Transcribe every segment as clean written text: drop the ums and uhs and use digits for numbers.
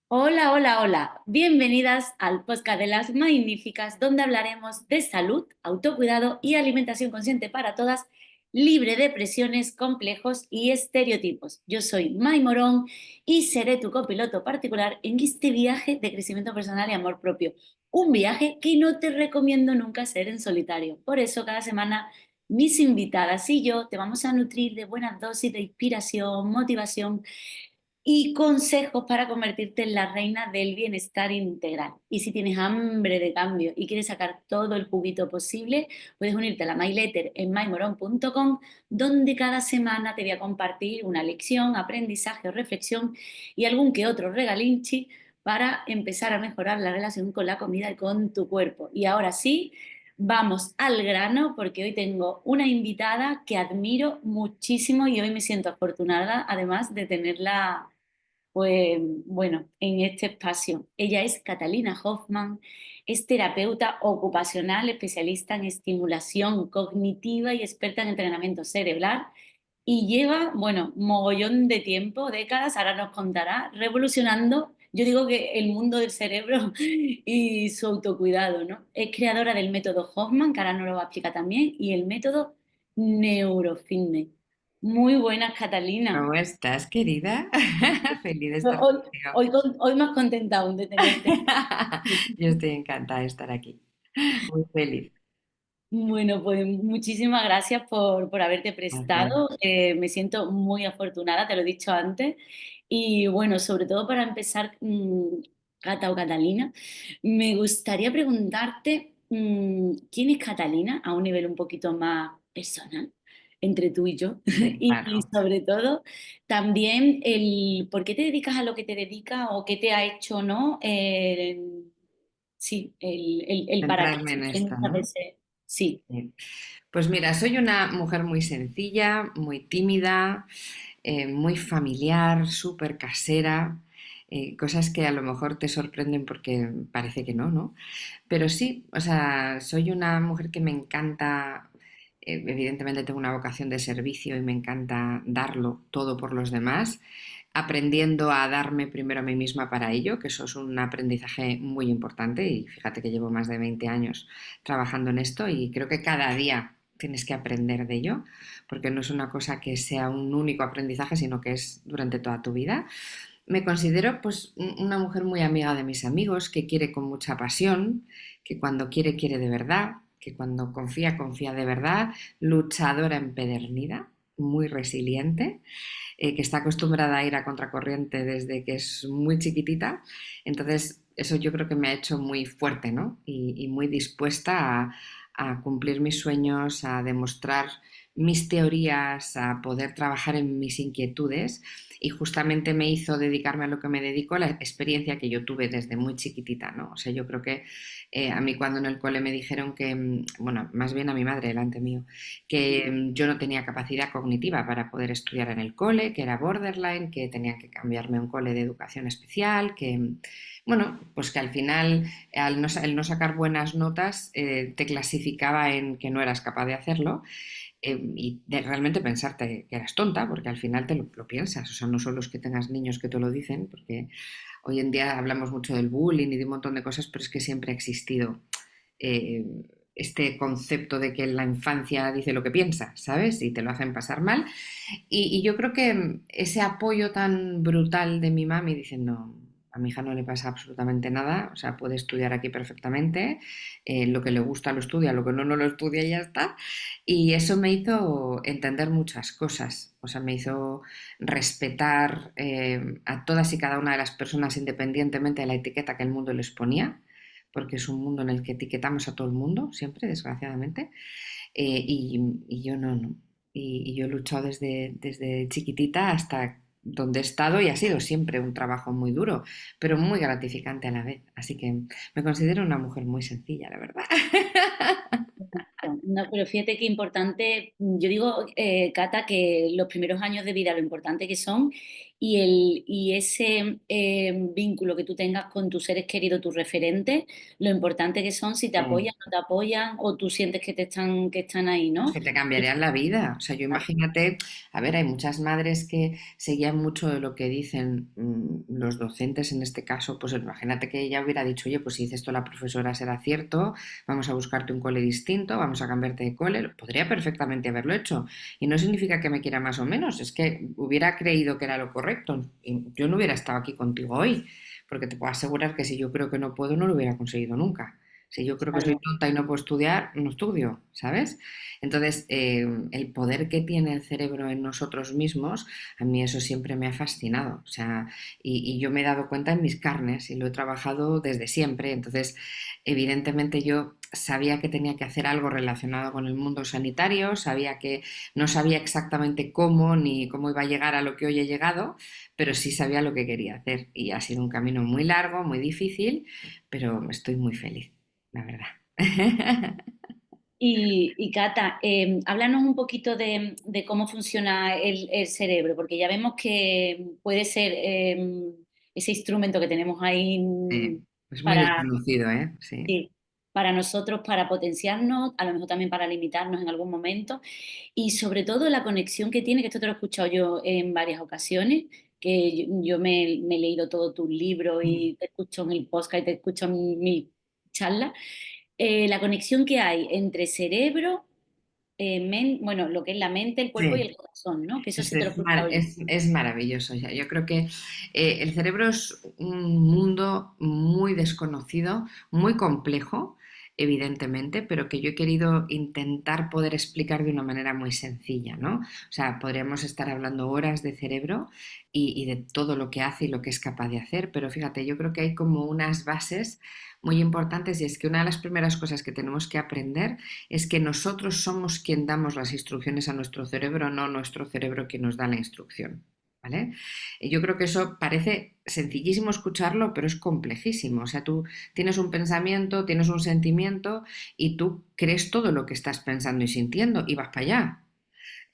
Hola, hola, hola. Bienvenidas al podcast de las Magníficas, donde hablaremos de salud, autocuidado y alimentación consciente para todas, libre de presiones, complejos y estereotipos. Yo soy May Morón y seré tu copiloto particular en este viaje de crecimiento personal y amor propio. Un viaje que no te recomiendo nunca hacer en solitario. Por eso cada semana mis invitadas y yo te vamos a nutrir de buenas dosis de inspiración, motivación y consejos para convertirte en la reina del bienestar integral. Y si tienes hambre de cambio y quieres sacar todo el juguito posible, puedes unirte a la My Letter en mymoron.com, donde cada semana te voy a compartir una lección, aprendizaje o reflexión y algún que otro regalinchi para empezar a mejorar la relación con la comida y con tu cuerpo. Y ahora sí, vamos al grano porque hoy tengo una invitada que admiro muchísimo y hoy me siento afortunada además de tenerla pues bueno, en este espacio. Ella es Catalina Hoffman, es terapeuta ocupacional, especialista en estimulación cognitiva y experta en entrenamiento cerebral. Y lleva, bueno, mogollón de tiempo, décadas, ahora nos contará, revolucionando, yo digo que el mundo del cerebro y su autocuidado, ¿no? Es creadora del método Hoffman, que ahora nos lo va a explicar también, y el método Neurofitness. Muy buenas, Catalina. ¿Cómo estás, querida? Feliz de estar Hoy, contigo. hoy más contenta aún de tenerte. Yo estoy encantada de estar aquí. Muy feliz. Bueno, pues muchísimas gracias por haberte Gracias. prestado. Me siento muy afortunada, te lo he dicho antes. Y bueno, sobre todo para empezar, Cata o Catalina, me gustaría preguntarte, ¿quién es Catalina a un nivel un poquito más personal, entre tú y yo? Sí, Y claro. sobre todo, también el por qué te dedicas a lo que te dedicas o qué te ha hecho, ¿no? Sí, el para qué, Centrarme en que esto, muchas ¿no? veces, sí. Sí. Pues mira, soy una mujer muy sencilla, muy tímida, muy familiar, súper casera, cosas que a lo mejor te sorprenden porque parece que no, ¿no? Pero sí, o sea, soy una mujer que me encanta, evidentemente tengo una vocación de servicio y me encanta darlo todo por los demás, aprendiendo a darme primero a mí misma para ello, que eso es un aprendizaje muy importante y fíjate que llevo más de 20 años trabajando en esto y creo que cada día tienes que aprender de ello, porque no es una cosa que sea un único aprendizaje, sino que es durante toda tu vida. Me considero pues una mujer muy amiga de mis amigos, que quiere con mucha pasión, que cuando quiere quiere de verdad, que cuando confía confía de verdad, luchadora empedernida, muy resiliente, que está acostumbrada a ir a contracorriente desde que es muy chiquitita. Entonces, eso yo creo que me ha hecho muy fuerte, ¿no? Y muy dispuesta a cumplir mis sueños, a demostrar mis teorías, a poder trabajar en mis inquietudes y justamente me hizo dedicarme a lo que me dedico la experiencia que yo tuve desde muy chiquitita, ¿no? O sea, yo creo que a mí cuando en el cole me dijeron que, bueno, más bien a mi madre delante mío, que yo no tenía capacidad cognitiva para poder estudiar en el cole, que era borderline, que tenía que cambiarme a un cole de educación especial, que, bueno, pues que al final, el no sacar buenas notas, te clasificaba en que no eras capaz de hacerlo y de realmente pensarte que eras tonta, porque al final te lo piensas, o sea, no solo es que tengas niños que te lo dicen, porque hoy en día hablamos mucho del bullying y de un montón de cosas, pero es que siempre ha existido eh, este concepto de que la infancia dice lo que piensa, ¿sabes? Y te lo hacen pasar mal. Y yo creo que ese apoyo tan brutal de mi mami diciendo, a mi hija no le pasa absolutamente nada, o sea, puede estudiar aquí perfectamente, lo que le gusta lo estudia, lo que no, no lo estudia y ya está. Y eso me hizo entender muchas cosas, o sea, me hizo respetar a todas y cada una de las personas independientemente de la etiqueta que el mundo les ponía, porque es un mundo en el que etiquetamos a todo el mundo, siempre, desgraciadamente, y yo no. Y yo he luchado desde chiquitita hasta donde he estado y ha sido siempre un trabajo muy duro, pero muy gratificante a la vez. Así que me considero una mujer muy sencilla, la verdad. No, pero fíjate qué importante, yo digo, Cata, que los primeros años de vida, lo importante que son y ese vínculo que tú tengas con tus seres queridos, tus referentes, lo importante que son, si te apoyan, no te apoyan, o tú sientes que están ahí, Es ¿no? que te cambiarían la vida. O sea, yo imagínate, a ver, hay muchas madres que seguían mucho de lo que dicen los docentes en este caso, pues imagínate que ella hubiera dicho, oye, pues si dice esto la profesora será cierto, vamos a buscarte un cole distinto, vamos a cambiarte de cole. Podría perfectamente haberlo hecho. Y no significa que me quiera más o menos, es que hubiera creído que era lo correcto. Y yo no hubiera estado aquí contigo hoy, porque te puedo asegurar que si yo creo que no puedo, no lo hubiera conseguido nunca. Si yo creo que soy Claro. tonta y no puedo estudiar, no estudio, ¿sabes? Entonces, el poder que tiene el cerebro en nosotros mismos, a mí eso siempre me ha fascinado. O sea, y yo me he dado cuenta en mis carnes y lo he trabajado desde siempre. Entonces, evidentemente yo sabía que tenía que hacer algo relacionado con el mundo sanitario, sabía que no sabía exactamente cómo ni cómo iba a llegar a lo que hoy he llegado, pero sí sabía lo que quería hacer. Y ha sido un camino muy largo, muy difícil, pero estoy muy feliz, la verdad. Y Cata, háblanos un poquito de cómo funciona el cerebro, porque ya vemos que puede ser ese instrumento que tenemos ahí Sí, es muy para, desconocido, ¿eh? Sí, sí, para nosotros, para potenciarnos, a lo mejor también para limitarnos en algún momento, y sobre todo la conexión que tiene, que esto te lo he escuchado yo en varias ocasiones, que yo me he leído todos tus libros y te escucho en el podcast y te escucho en mi charla, la conexión que hay entre cerebro, bueno, lo que es la mente, el cuerpo y sí. el corazón, ¿no? Que eso sí te lo he Es, escuchado yo. es maravilloso. Ya. Yo creo que el cerebro es un mundo muy desconocido, muy complejo, evidentemente, pero que yo he querido intentar poder explicar de una manera muy sencilla, ¿no? O sea, podríamos estar hablando horas de cerebro y de todo lo que hace y lo que es capaz de hacer, pero fíjate, yo creo que hay como unas bases muy importantes y es que una de las primeras cosas que tenemos que aprender es que nosotros somos quien damos las instrucciones a nuestro cerebro, no nuestro cerebro quien nos da la instrucción. ¿Vale? Yo creo que eso parece sencillísimo escucharlo, pero es complejísimo. O sea, tú tienes un pensamiento, tienes un sentimiento y tú crees todo lo que estás pensando y sintiendo y vas para allá.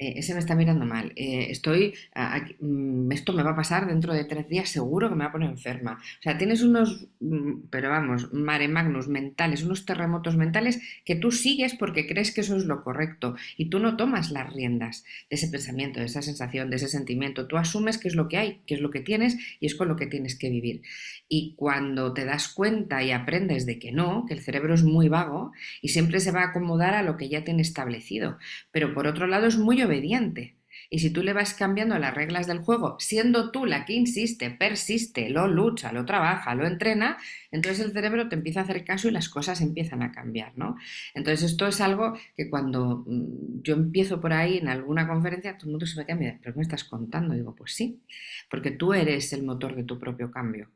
Ese me está mirando mal. Esto me va a pasar dentro de 3 días, seguro que me va a poner enferma. O sea, tienes unos, pero vamos, mare magnus mentales, unos terremotos mentales que tú sigues porque crees que eso es lo correcto y tú no tomas las riendas de ese pensamiento, de esa sensación, de ese sentimiento. Tú asumes que es lo que hay, que es lo que tienes y es con lo que tienes que vivir. Y cuando te das cuenta y aprendes de que no, que el cerebro es muy vago y siempre se va a acomodar a lo que ya tiene establecido, pero por otro lado es muy obediente. Y si tú le vas cambiando las reglas del juego, siendo tú la que insiste, persiste, lo lucha, lo trabaja, lo entrena, entonces el cerebro te empieza a hacer caso y las cosas empiezan a cambiar, ¿no? Entonces esto es algo que cuando yo empiezo por ahí en alguna conferencia, todo el mundo se me queda, mira, ¿pero qué me estás contando? Digo, pues sí, porque tú eres el motor de tu propio cambio.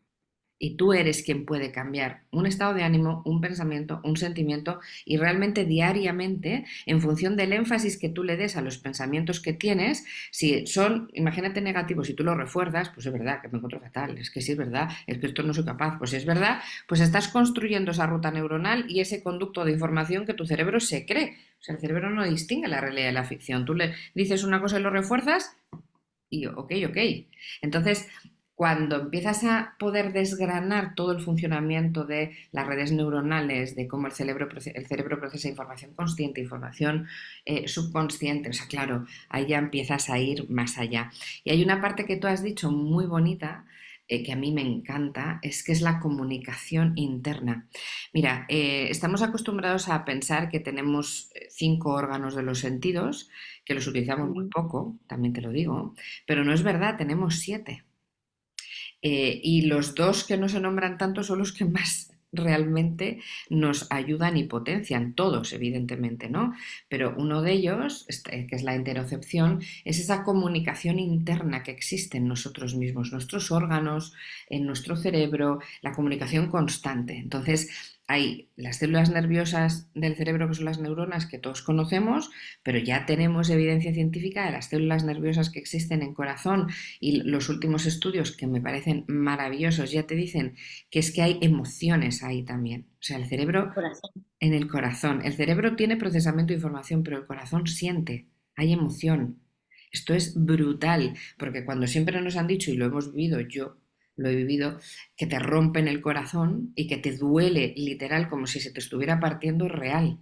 Y tú eres quien puede cambiar un estado de ánimo, un pensamiento, un sentimiento y realmente diariamente, en función del énfasis que tú le des a los pensamientos que tienes, si son, imagínate negativos, si tú los refuerzas, pues es verdad que me encuentro fatal, es que sí es verdad, es que esto no soy capaz, pues si es verdad, pues estás construyendo esa ruta neuronal y ese conducto de información que tu cerebro se cree. O sea, el cerebro no distingue la realidad de la ficción. Tú le dices una cosa y lo refuerzas y ok, ok. Entonces, cuando empiezas a poder desgranar todo el funcionamiento de las redes neuronales, de cómo el cerebro procesa información consciente, información subconsciente, o sea, claro, ahí ya empiezas a ir más allá. Y hay una parte que tú has dicho muy bonita, que a mí me encanta, es que es la comunicación interna. Mira, estamos acostumbrados a pensar que tenemos 5 órganos de los sentidos, que los utilizamos muy Ujú. poco, también te lo digo, pero no es verdad, tenemos 7. Y los dos que no se nombran tanto son los que más realmente nos ayudan y potencian, todos evidentemente, ¿no? Pero uno de ellos, que es la interocepción, es esa comunicación interna que existe en nosotros mismos, nuestros órganos, en nuestro cerebro, la comunicación constante. Entonces, hay las células nerviosas del cerebro, que son las neuronas que todos conocemos, pero ya tenemos evidencia científica de las células nerviosas que existen en corazón y los últimos estudios que me parecen maravillosos ya te dicen que es que hay emociones ahí también. O sea, el El cerebro corazón. en el corazón. El cerebro tiene procesamiento de información, pero el corazón siente, hay emoción. Esto es brutal, porque cuando siempre nos han dicho, y lo hemos vivido, yo lo he vivido, que te rompen el corazón y que te duele literal como si se te estuviera partiendo real.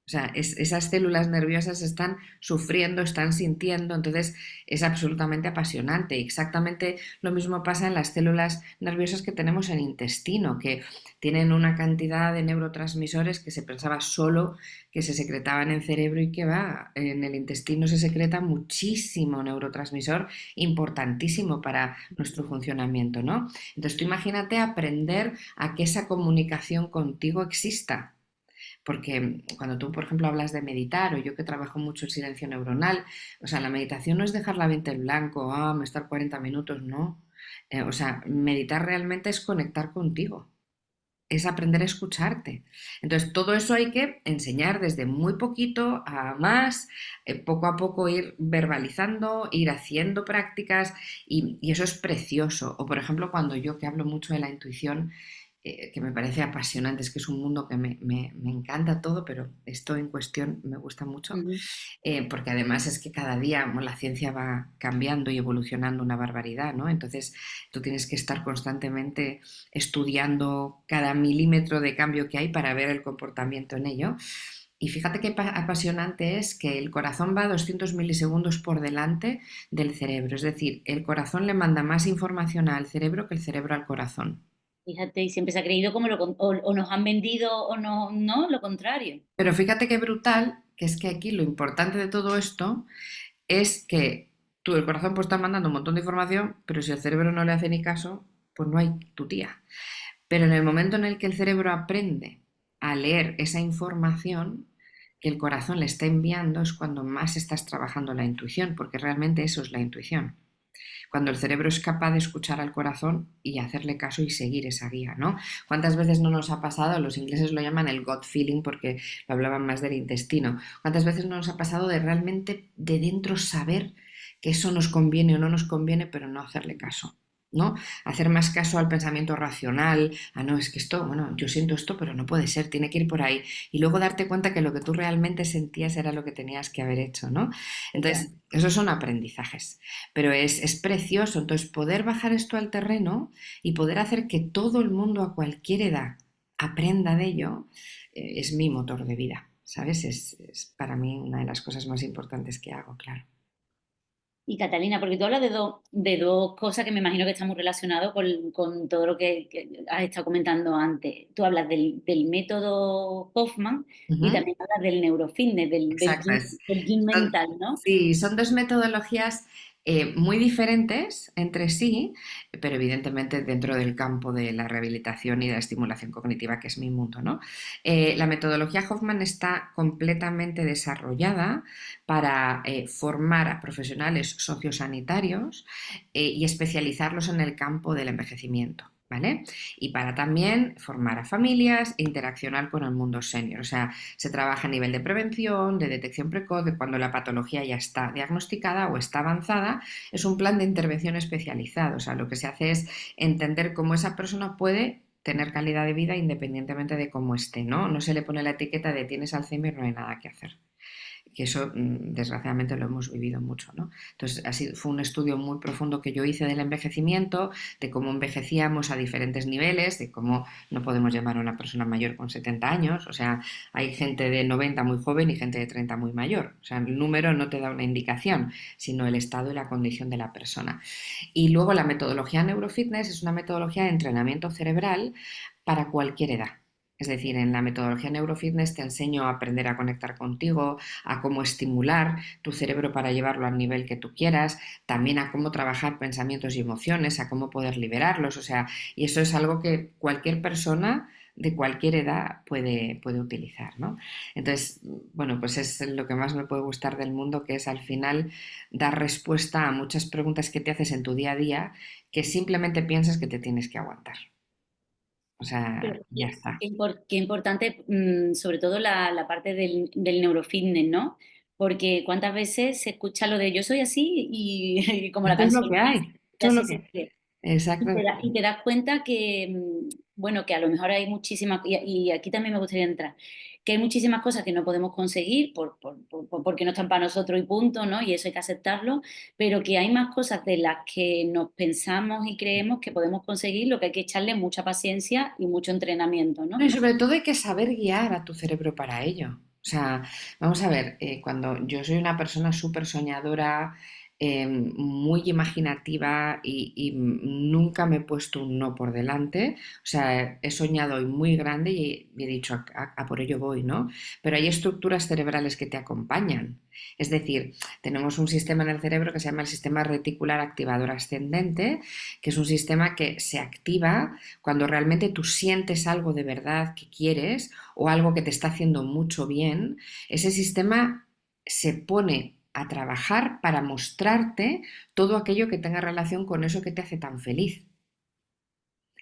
O sea, esas células nerviosas están sufriendo, están sintiendo, entonces es absolutamente apasionante. Exactamente lo mismo pasa en las células nerviosas que tenemos en el intestino, que tienen una cantidad de neurotransmisores que se pensaba solo que se secretaban en el cerebro y que va, en el intestino se secreta muchísimo neurotransmisor importantísimo para nuestro funcionamiento, ¿no? Entonces tú imagínate aprender a que esa comunicación contigo exista. Porque cuando tú, por ejemplo, hablas de meditar, o yo que trabajo mucho el silencio neuronal, o sea, la meditación no es dejar la mente en blanco, me estar 40 minutos, no. O sea, meditar realmente es conectar contigo, es aprender a escucharte. Entonces, todo eso hay que enseñar desde muy poquito a más, poco a poco ir verbalizando, ir haciendo prácticas y eso es precioso. O, por ejemplo, cuando yo que hablo mucho de la intuición, que me parece apasionante, es que es un mundo que me encanta todo, pero esto en cuestión me gusta mucho, Ujú. porque además es que cada día bueno, la ciencia va cambiando y evolucionando una barbaridad, ¿no? Entonces tú tienes que estar constantemente estudiando cada milímetro de cambio que hay para ver el comportamiento en ello. Y fíjate qué apasionante es que el corazón va a 200 milisegundos por delante del cerebro, es decir, el corazón le manda más información al cerebro que el cerebro al corazón. Fíjate, y siempre se ha creído como o nos han vendido o no, no, lo contrario. Pero fíjate qué brutal, que es que aquí lo importante de todo esto es que tú, el corazón, pues está mandando un montón de información, pero si el cerebro no le hace ni caso, pues no hay tu tía. Pero en el momento en el que el cerebro aprende a leer esa información que el corazón le está enviando es cuando más estás trabajando la intuición, porque realmente eso es la intuición. Cuando el cerebro es capaz de escuchar al corazón y hacerle caso y seguir esa guía, ¿no? ¿Cuántas veces no nos ha pasado? Los ingleses lo llaman el gut feeling porque lo hablaban más del intestino. ¿Cuántas veces no nos ha pasado de realmente de dentro saber que eso nos conviene o no nos conviene, pero no hacerle caso? ¿No? Hacer más caso al pensamiento racional, no, es que esto, bueno, yo siento esto, pero no puede ser, tiene que ir por ahí. Y luego darte cuenta que lo que tú realmente sentías era lo que tenías que haber hecho, ¿no? Total. Entonces, esos son aprendizajes, pero es precioso. Entonces, poder bajar esto al terreno y poder hacer que todo el mundo a cualquier edad aprenda de ello, es mi motor de vida, ¿sabes? Es para mí una de las cosas más importantes que hago, claro. Y Catalina, porque tú hablas de dos cosas que me imagino que están muy relacionadas con todo lo que has estado comentando antes. Tú hablas del método Hoffman y Ujú. también hablas del neurofitness, Exacto, del gym son, mental, ¿no? sí, son dos metodologías muy diferentes entre sí, pero evidentemente dentro del campo de la rehabilitación y de la estimulación cognitiva, que es mi mundo, ¿no? La metodología Hoffman está completamente desarrollada para formar a profesionales sociosanitarios y especializarlos en el campo del envejecimiento. ¿Vale? Y para también formar a familias e interaccionar con el mundo senior. O sea, se trabaja a nivel de prevención, de detección precoz, de cuando la patología ya está diagnosticada o está avanzada. Es un plan de intervención especializado. O sea, lo que se hace es entender cómo esa persona puede tener calidad de vida independientemente de cómo esté, ¿no? No se le pone la etiqueta de tienes Alzheimer, no hay nada que hacer, que eso desgraciadamente lo hemos vivido mucho, ¿no? Entonces, así fue un estudio muy profundo que yo hice del envejecimiento, de cómo envejecíamos a diferentes niveles, de cómo no podemos llamar a una persona mayor con 70 años, o sea, hay gente de 90 muy joven y gente de 30 muy mayor, o sea, el número no te da una indicación, sino el estado y la condición de la persona. Y luego la metodología neurofitness es una metodología de entrenamiento cerebral para cualquier edad. Es decir, en la metodología neurofitness te enseño a aprender a conectar contigo, a cómo estimular tu cerebro para llevarlo al nivel que tú quieras, también a cómo trabajar pensamientos y emociones, a cómo poder liberarlos, o sea, y eso es algo que cualquier persona de cualquier edad puede utilizar, ¿no? Entonces, bueno, pues es lo que más me puede gustar del mundo, que es al final dar respuesta a muchas preguntas que te haces en tu día a día que simplemente piensas que te tienes que aguantar. O Pero sea, ya está. qué importante, sobre todo la parte del neurofitness, ¿no? Porque cuántas veces se escucha lo de yo soy así y, y como la Esto es lo canción, que hay. y Esto es así lo se que... cree. Exacto. Y te das cuenta que, bueno, que a lo mejor hay muchísimas, y aquí también me gustaría entrar, que hay muchísimas cosas que no podemos conseguir porque no están para nosotros y punto, ¿no? Y eso hay que aceptarlo, pero que hay más cosas de las que nos pensamos y creemos que podemos conseguir, lo que hay que echarle mucha paciencia y mucho entrenamiento, No, ¿no? y sobre todo hay que saber guiar a tu cerebro para ello. O sea, vamos a ver, cuando yo soy una persona súper soñadora, muy imaginativa y nunca me he puesto un no por delante, o sea, he soñado hoy muy grande y he dicho a por ello voy, ¿no? Pero hay estructuras cerebrales que te acompañan. Es decir, tenemos un sistema en el cerebro que se llama el sistema reticular activador ascendente, que es un sistema que se activa cuando realmente tú sientes algo de verdad que quieres o algo que te está haciendo mucho bien. Ese sistema se pone a trabajar para mostrarte todo aquello que tenga relación con eso que te hace tan feliz.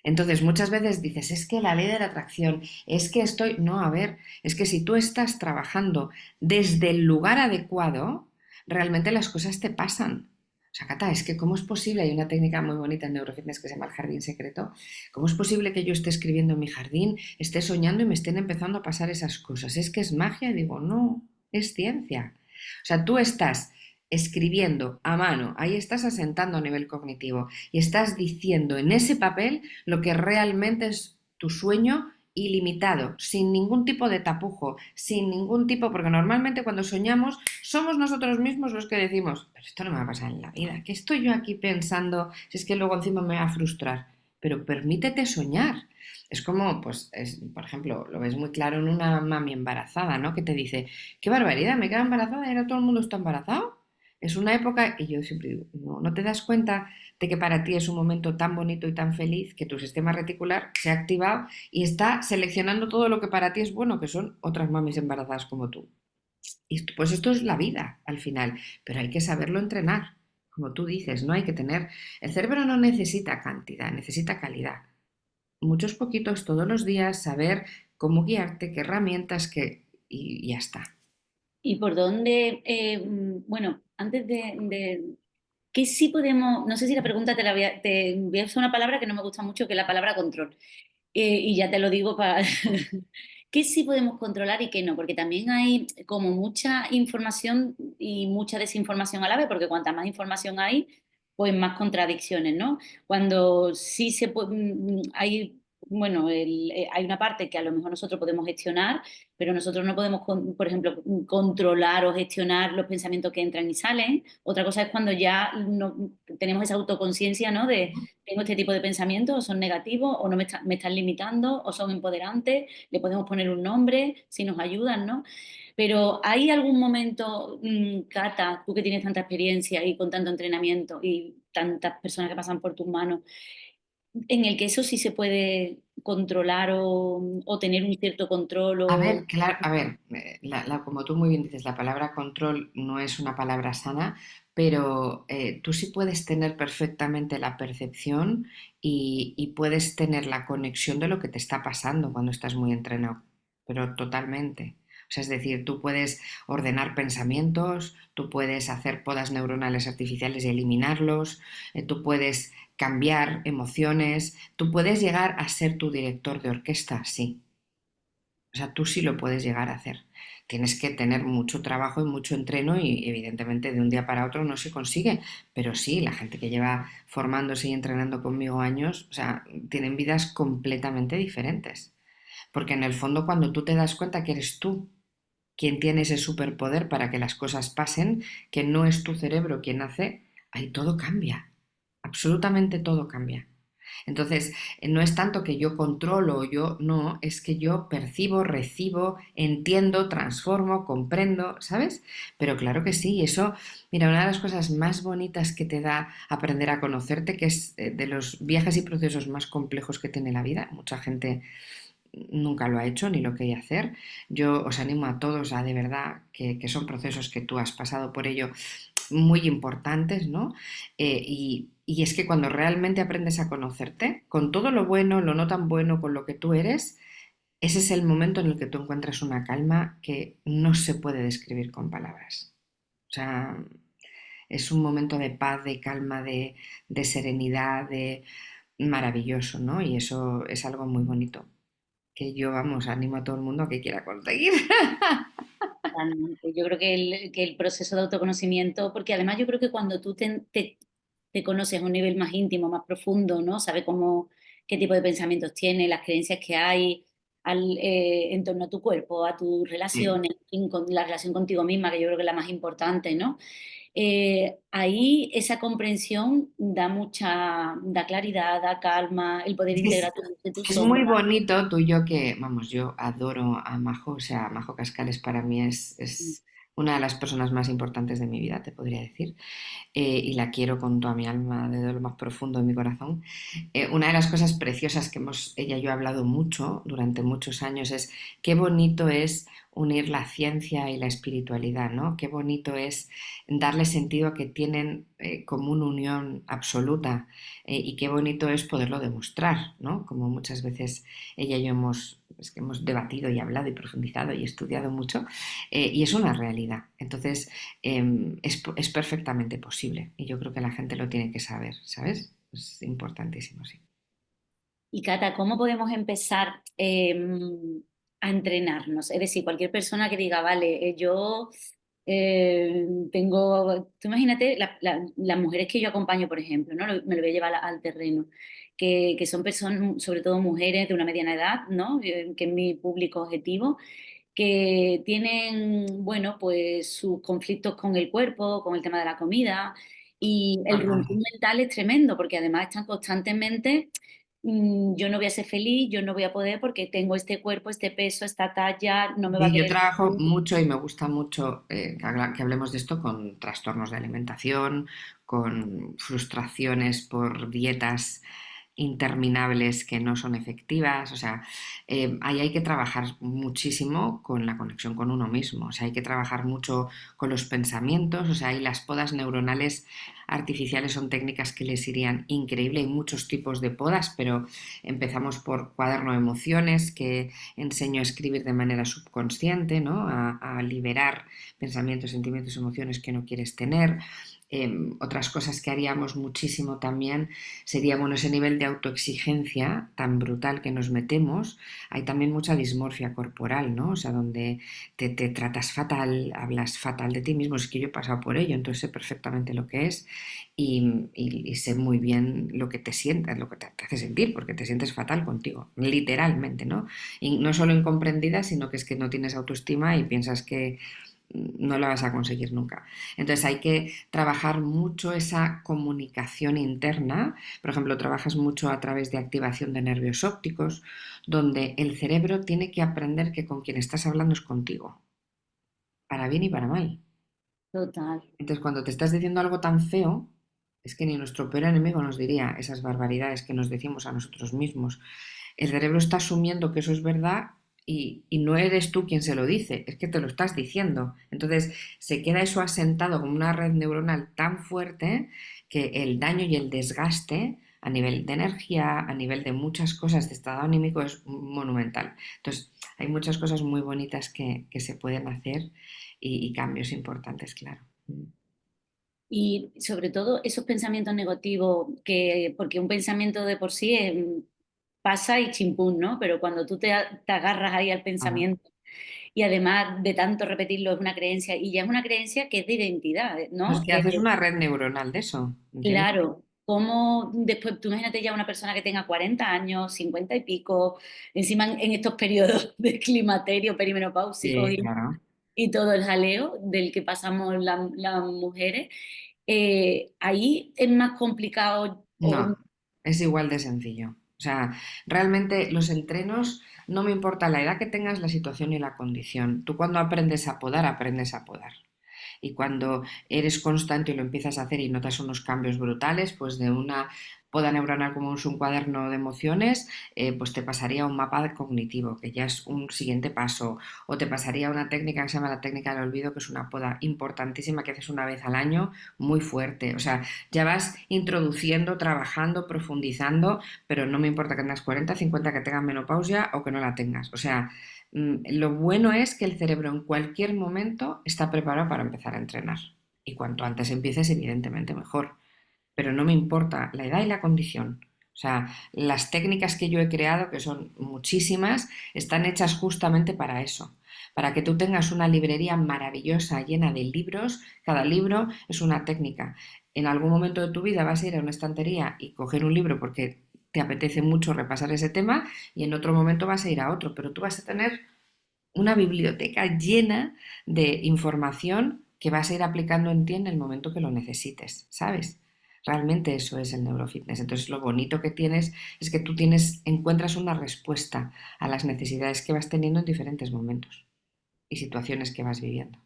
Entonces, muchas veces dices, es que la ley de la atracción, es que estoy... No, a ver, es que si tú estás trabajando desde el lugar adecuado, realmente las cosas te pasan. O sea, Cata, es que ¿cómo es posible? Hay una técnica muy bonita en neurofitness que se llama el jardín secreto. ¿Cómo es posible que yo esté escribiendo en mi jardín, esté soñando y me estén empezando a pasar esas cosas? ¿Es que es magia? Y digo, no, es ciencia. O sea, tú estás escribiendo a mano, ahí estás asentando a nivel cognitivo y estás diciendo en ese papel lo que realmente es tu sueño ilimitado, sin ningún tipo de tapujo, sin ningún tipo, porque normalmente cuando soñamos somos nosotros mismos los que decimos, pero esto no me va a pasar en la vida, ¿qué estoy yo aquí pensando si es que luego encima me va a frustrar? Pero permítete soñar. Es como, pues, por ejemplo, lo ves muy claro en una mami embarazada, ¿no? Que te dice, qué barbaridad, me quedo embarazada y ahora todo el mundo está embarazado. Es una época, y yo siempre digo, no, no te das cuenta de que para ti es un momento tan bonito y tan feliz que tu sistema reticular se ha activado y está seleccionando todo lo que para ti es bueno, que son otras mamis embarazadas como tú. Y pues esto es la vida al final, pero hay que saberlo entrenar, como tú dices, ¿no? Hay que tener, el cerebro no necesita cantidad, necesita calidad. Muchos poquitos todos los días, saber cómo guiarte, qué herramientas, y ya está. Y por dónde, bueno, antes ¿qué sí podemos? No sé si la pregunta te voy a usar una palabra que no me gusta mucho, que es la palabra control. Y ya te lo digo para... ¿Qué sí podemos controlar y qué no? Porque también hay como mucha información y mucha desinformación a la vez, porque cuanta más información hay, pues más contradicciones, ¿no? Cuando sí se puede, hay, bueno, hay una parte que a lo mejor nosotros podemos gestionar, pero nosotros no podemos, por ejemplo, controlar o gestionar los pensamientos que entran y salen. Otra cosa es cuando ya tenemos esa autoconciencia, ¿no? De tengo este tipo de pensamientos, o son negativos, o no me están limitando, o son empoderantes, le podemos poner un nombre si nos ayudan, ¿no? Pero ¿hay algún momento, Cata, tú que tienes tanta experiencia y con tanto entrenamiento y tantas personas que pasan por tus manos, en el que eso sí se puede controlar o tener un cierto control A o... ver, claro, a ver, como tú muy bien dices, la palabra control no es una palabra sana, pero tú sí puedes tener perfectamente la percepción y puedes tener la conexión de lo que te está pasando cuando estás muy entrenado, pero totalmente. O sea, es decir, tú puedes ordenar pensamientos, tú puedes hacer podas neuronales artificiales y eliminarlos, tú puedes cambiar emociones, tú puedes llegar a ser tu director de orquesta, sí. O sea, tú sí lo puedes llegar a hacer. Tienes que tener mucho trabajo y mucho entreno y evidentemente de un día para otro no se consigue. Pero sí, la gente que lleva formándose y entrenando conmigo años, o sea, tienen vidas completamente diferentes. Porque en el fondo cuando tú te das cuenta que eres tú quien tiene ese superpoder para que las cosas pasen, que no es tu cerebro quien hace, ahí todo cambia. Absolutamente todo cambia. Entonces, no es tanto que yo controlo, yo no, es que yo percibo, recibo, entiendo, transformo, comprendo, ¿sabes? Pero claro que sí, eso, mira, una de las cosas más bonitas que te da aprender a conocerte, que es de los viajes y procesos más complejos que tiene la vida, mucha gente nunca lo ha hecho ni lo quiere hacer. Yo os animo a todos a de verdad que son procesos que tú has pasado por ello muy importantes, ¿no? Y es que cuando realmente aprendes a conocerte, con todo lo bueno, lo no tan bueno, con lo que tú eres, ese es el momento en el que tú encuentras una calma que no se puede describir con palabras. O sea, es un momento de paz, de calma, de serenidad, de maravilloso, ¿no? Y eso es algo muy bonito. que yo, vamos, animo a todo el mundo a que quiera conseguir. Totalmente. Yo creo que el proceso de autoconocimiento, porque además yo creo que cuando tú te conoces a un nivel más íntimo, más profundo, ¿no? Sabes cómo, qué tipo de pensamientos tienes, las creencias que hay en torno a tu cuerpo, a tus Sí. relaciones, con la relación contigo misma, que yo creo que es la más importante, ¿no? Ahí esa comprensión da claridad, da calma, el poder Es que integrar tu luz y tu es muy sombra. bonito tú y yo que, vamos, yo adoro a Majo, o sea, Majo Cascales para mí es una de las personas más importantes de mi vida, te podría decir. Y la quiero con toda mi alma, desde lo más profundo de mi corazón. Una de las cosas preciosas que ella y yo hablado mucho durante muchos años es qué bonito es unir la ciencia y la espiritualidad, ¿no? Qué bonito es darle sentido a que tienen como una unión absoluta y qué bonito es poderlo demostrar, ¿no? Como muchas veces ella y yo es que hemos debatido y hablado y profundizado y estudiado mucho y es una realidad. Entonces, es perfectamente posible y yo creo que la gente lo tiene que saber, ¿sabes? Es importantísimo, sí. Y Cata, ¿cómo podemos empezar a entrenarnos? Es decir, cualquier persona que diga, vale, yo tú imagínate las mujeres que yo acompaño, por ejemplo, ¿no? Me lo voy a llevar al terreno, que son personas, sobre todo mujeres de una mediana edad, ¿no? Que es mi público objetivo, que tienen, bueno, pues sus conflictos con el cuerpo, con el tema de la comida, y el Total. rumbo mental es tremendo, porque además están constantemente, yo no voy a ser feliz, yo no voy a poder porque tengo este cuerpo, este peso, esta talla, no me va a Y yo querer trabajo nadie. mucho y me gusta mucho que hablemos de esto con trastornos de alimentación, con frustraciones por dietas interminables que no son efectivas. O sea, ahí hay que trabajar muchísimo con la conexión con uno mismo. O sea, hay que trabajar mucho con los pensamientos. O sea, ahí las podas neuronales artificiales son técnicas que les irían increíble. Hay muchos tipos de podas, pero empezamos por cuaderno de emociones, que enseño a escribir de manera subconsciente, ¿no? A liberar pensamientos, sentimientos, emociones que no quieres tener. Otras cosas que haríamos muchísimo también sería, bueno, ese nivel de autoexigencia tan brutal que nos metemos. Hay también mucha dismorfia corporal, ¿no? O sea, donde te tratas fatal, hablas fatal de ti mismo. Es que yo he pasado por ello, entonces sé perfectamente lo que es y sé muy bien lo que te sientas, lo que te hace sentir, porque te sientes fatal contigo, literalmente, ¿no? Y no solo incomprendida, sino que es que no tienes autoestima y piensas que no la vas a conseguir nunca. Entonces hay que trabajar mucho esa comunicación interna. Por ejemplo, trabajas mucho a través de activación de nervios ópticos, donde el cerebro tiene que aprender que con quien estás hablando es contigo, para bien y para mal. Total. Entonces, cuando te estás diciendo algo tan feo, es que ni nuestro peor enemigo nos diría esas barbaridades que nos decimos a nosotros mismos. El cerebro está asumiendo que eso es verdad y no eres tú quien se lo dice, es que te lo estás diciendo. Entonces, se queda eso asentado como una red neuronal tan fuerte que el daño y el desgaste a nivel de energía, a nivel de muchas cosas de estado anímico es monumental. Entonces, hay muchas cosas muy bonitas que se pueden hacer y cambios importantes, claro. Y sobre todo esos pensamientos negativos, porque un pensamiento de por sí pasa y chimpún, ¿no? Pero cuando tú te agarras ahí al Claro. pensamiento y además de tanto repetirlo es una creencia, y ya es una creencia que es de identidad, Pues ¿no? que haces una red neuronal de eso, ¿entiendes? Claro, como después, tú imagínate ya una persona que tenga 40 años, 50 y pico, encima en estos periodos de climaterio, perimenopáusicos Sí, claro. y todo el jaleo del que pasamos las mujeres, ahí es más complicado. No, es igual de sencillo. O sea, realmente los entrenos, no me importa la edad que tengas, la situación y la condición. Tú cuando aprendes a podar, aprendes a podar. Y cuando eres constante y lo empiezas a hacer y notas unos cambios brutales, pues de una poda neuronal como es un cuaderno de emociones, pues te pasaría a un mapa cognitivo, que ya es un siguiente paso, o te pasaría a una técnica que se llama la técnica del olvido, que es una poda importantísima que haces una vez al año, muy fuerte. O sea, ya vas introduciendo, trabajando, profundizando, pero no me importa que tengas 40, 50, que tengas menopausia o que no la tengas. O sea, lo bueno es que el cerebro en cualquier momento está preparado para empezar a entrenar. Y cuanto antes empieces, evidentemente mejor. Pero no me importa la edad y la condición. O sea, las técnicas que yo he creado, que son muchísimas, están hechas justamente para eso, para que tú tengas una librería maravillosa llena de libros. Cada libro es una técnica. En algún momento de tu vida vas a ir a una estantería y coger un libro porque te apetece mucho repasar ese tema y en otro momento vas a ir a otro, pero tú vas a tener una biblioteca llena de información que vas a ir aplicando en ti en el momento que lo necesites, ¿sabes? Realmente eso es el neurofitness. Entonces lo bonito que tienes es que tú encuentras una respuesta a las necesidades que vas teniendo en diferentes momentos y situaciones que vas viviendo.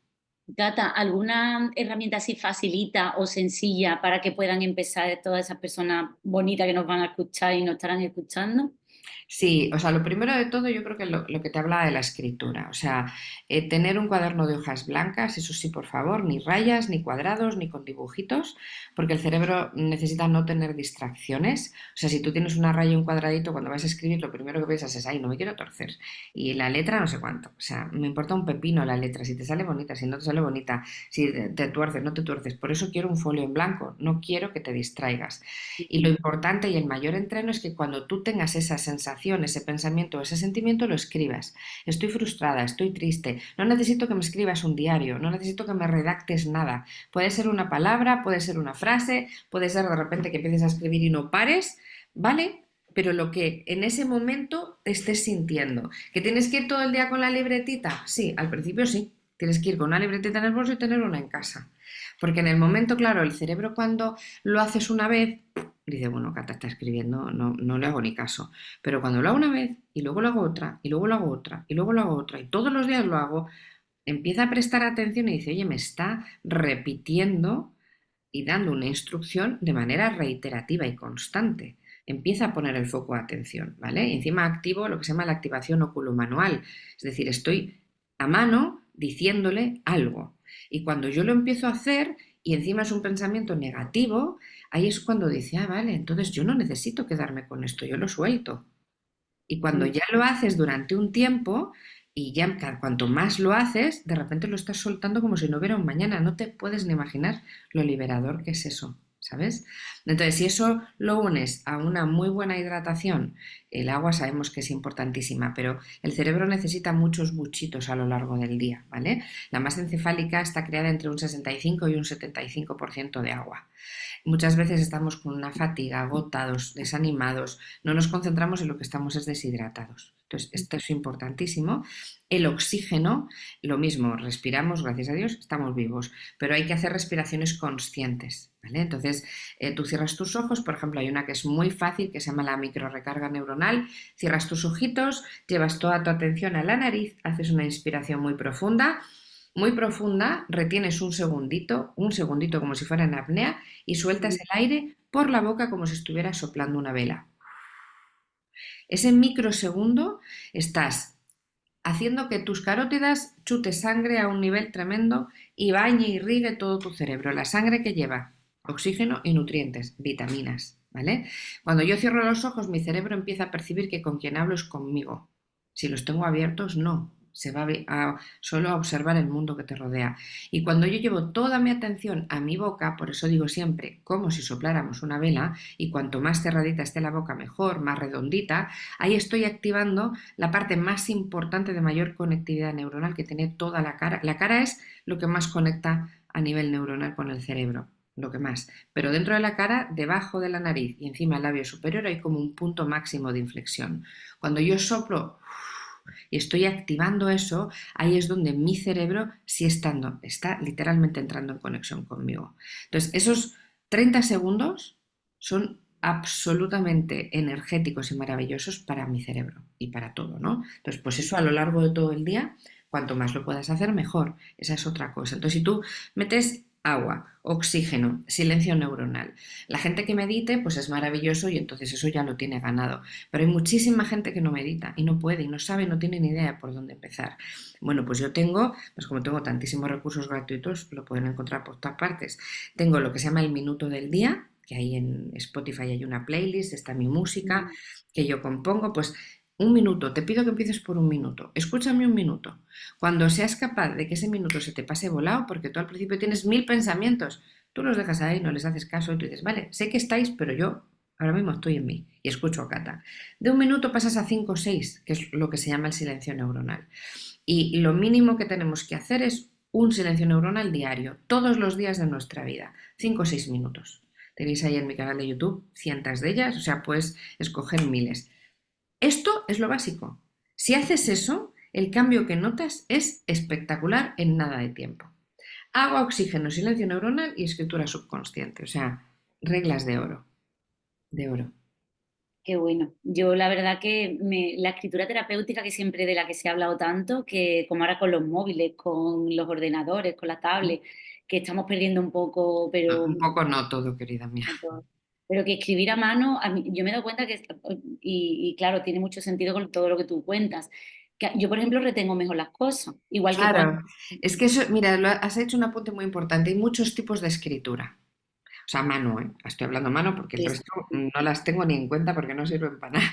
Gata, ¿alguna herramienta así facilita o sencilla para que puedan empezar todas esas personas bonitas que nos van a escuchar y nos estarán escuchando? Sí, o sea, lo primero de todo yo creo que lo que te hablaba de la escritura, o sea, tener un cuaderno de hojas blancas, eso sí, por favor, ni rayas, ni cuadrados, ni con dibujitos, porque el cerebro necesita no tener distracciones. O sea, si tú tienes una raya y un cuadradito, cuando vas a escribir, lo primero que piensas es, ay, no me quiero torcer. Y la letra no sé cuánto, o sea, me importa un pepino la letra, si te sale bonita, si no te sale bonita, si te tuerces, no te tuerces. Por eso quiero un folio en blanco, no quiero que te distraigas. Y lo importante y el mayor entreno es que cuando tú tengas esa sensación, ese pensamiento, ese sentimiento, lo escribas. Estoy frustrada, estoy triste. No necesito que me escribas un diario, no necesito que me redactes nada. Puede ser una palabra, puede ser una frase, puede ser de repente que empieces a escribir y no pares, ¿vale? Pero lo que en ese momento te estés sintiendo. ¿Que tienes que ir todo el día con la libretita? Sí, al principio sí. Tienes que ir con una libretita en el bolso y tener una en casa. Porque en el momento, claro, el cerebro cuando lo haces una vez, dice, bueno, Cata está escribiendo, no, no le hago ni caso. Pero cuando lo hago una vez, y luego lo hago otra, y luego lo hago otra, y luego lo hago otra, y todos los días lo hago, empieza a prestar atención y dice, oye, me está repitiendo y dando una instrucción de manera reiterativa y constante. Empieza a poner el foco de atención, ¿vale? Y encima activo lo que se llama la activación oculomanual. Es decir, estoy a mano diciéndole algo. Y cuando yo lo empiezo a hacer y encima es un pensamiento negativo, ahí es cuando dice, ah, vale, entonces yo no necesito quedarme con esto, yo lo suelto. Y cuando ya lo haces durante un tiempo y ya cuanto más lo haces, de repente lo estás soltando como si no hubiera un mañana. No te puedes ni imaginar lo liberador que es eso, ¿sabes? Entonces, si eso lo unes a una muy buena hidratación, el agua sabemos que es importantísima, pero el cerebro necesita muchos buchitos a lo largo del día, ¿vale? La masa encefálica está creada entre un 65 y un 75% de agua. Muchas veces estamos con una fatiga, agotados, desanimados, no nos concentramos en lo que estamos es deshidratados. Entonces, esto es importantísimo. El oxígeno, lo mismo, respiramos, gracias a Dios, estamos vivos, pero hay que hacer respiraciones conscientes, ¿vale? Entonces, tú cierras tus ojos, por ejemplo, hay una que es muy fácil, que se llama la microrecarga neuronal, cierras tus ojitos, llevas toda tu atención a la nariz, haces una inspiración muy profunda, retienes un segundito como si fuera en apnea y sueltas el aire por la boca como si estuvieras soplando una vela. Ese microsegundo estás haciendo que tus carótidas chute sangre a un nivel tremendo y bañe y irrigue todo tu cerebro. La sangre que lleva oxígeno y nutrientes, vitaminas, ¿vale? Cuando yo cierro los ojos, mi cerebro empieza a percibir que con quien hablo es conmigo. Si los tengo abiertos, no. Se va solo a observar el mundo que te rodea. Y cuando yo llevo toda mi atención a mi boca, por eso digo siempre, como si sopláramos una vela, y cuanto más cerradita esté la boca, mejor, más redondita, ahí estoy activando la parte más importante de mayor conectividad neuronal que tiene toda la cara. La cara es lo que más conecta a nivel neuronal con el cerebro, lo que más. Pero dentro de la cara, debajo de la nariz y encima del labio superior hay como un punto máximo de inflexión. Cuando yo soplo y estoy activando eso, ahí es donde mi cerebro sí está literalmente entrando en conexión conmigo. Entonces, esos 30 segundos son absolutamente energéticos y maravillosos para mi cerebro y para todo, ¿no? Entonces, pues eso a lo largo de todo el día, cuanto más lo puedas hacer, mejor. Esa es otra cosa. Entonces, si tú metes agua, oxígeno, silencio neuronal. La gente que medite, pues es maravilloso y entonces eso ya lo tiene ganado. Pero hay muchísima gente que no medita y no puede y no sabe, no tiene ni idea por dónde empezar. Bueno, pues yo tengo, pues como tengo tantísimos recursos gratuitos, lo pueden encontrar por todas partes. Tengo lo que se llama el minuto del día, que ahí en Spotify hay una playlist, está mi música que yo compongo, pues un minuto, te pido que empieces por un minuto, escúchame un minuto. Cuando seas capaz de que ese minuto se te pase volado, porque tú al principio tienes 1000 pensamientos, tú los dejas ahí, no les haces caso y tú dices, vale, sé que estáis, pero yo Ahora mismo estoy en mí y escucho a Cata. De 1 minuto pasas a 5 o 6, que es lo que se llama el silencio neuronal. Y lo mínimo que tenemos que hacer es un silencio neuronal diario, todos los días de nuestra vida, 5 o 6 minutos. Tenéis ahí en mi canal de YouTube cientos de ellas, o sea, puedes escoger miles. Esto es lo básico. Si haces eso, el cambio que notas es espectacular en nada de tiempo. Agua, oxígeno, silencio neuronal y escritura subconsciente, o sea, reglas de oro, de oro. Qué bueno. Yo la verdad que la escritura terapéutica, que siempre de la que se ha hablado tanto, que como ahora con los móviles, con los ordenadores, con la tablet, que estamos perdiendo un poco, Un poco no todo, querida mía. pero que escribir a mano, yo me he dado cuenta que, y claro, tiene mucho sentido con todo lo que tú cuentas. Que yo, por ejemplo, retengo mejor las cosas, igual que cuando... Claro, es que eso, mira, has hecho un apunte muy importante. Hay muchos tipos de escritura. O sea, mano, ¿eh? Estoy hablando mano porque el Sí, resto no las tengo ni en cuenta porque no sirven para nada.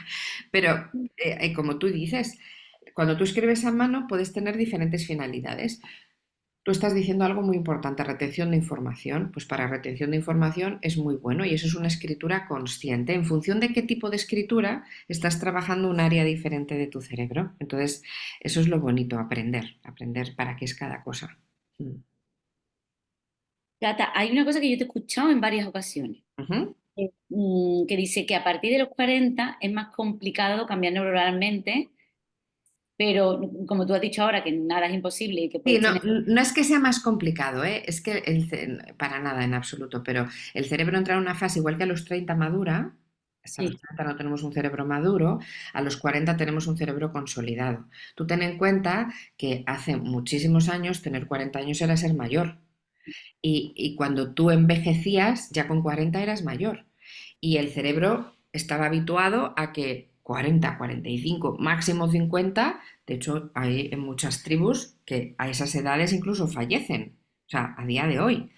Pero como tú dices, cuando tú escribes a mano puedes tener diferentes finalidades. Tú estás diciendo algo muy importante, retención de información. Pues para retención de información es muy bueno y eso es una escritura consciente. En función de qué tipo de escritura estás trabajando un área diferente de tu cerebro. Entonces, eso es lo bonito, aprender para qué es cada cosa. Mm. Cata, hay una cosa que yo te he escuchado en varias ocasiones, Ujú. que dice que a partir de los 40 es más complicado cambiar neuronalmente, pero como tú has dicho ahora, que nada es imposible y que Sí, puedes no, tener... no es que sea más complicado, ¿eh? Es que para nada en absoluto, pero el cerebro entra en una fase igual que a los 30 madura, hasta los Sí, 30 no tenemos un cerebro maduro, a los 40 tenemos un cerebro consolidado. Tú ten en cuenta que hace muchísimos años tener 40 años era ser mayor y cuando tú envejecías ya con 40 eras mayor y el cerebro estaba habituado a que 40, 45, máximo 50, de hecho hay en muchas tribus que a esas edades incluso fallecen, o sea, a día de hoy.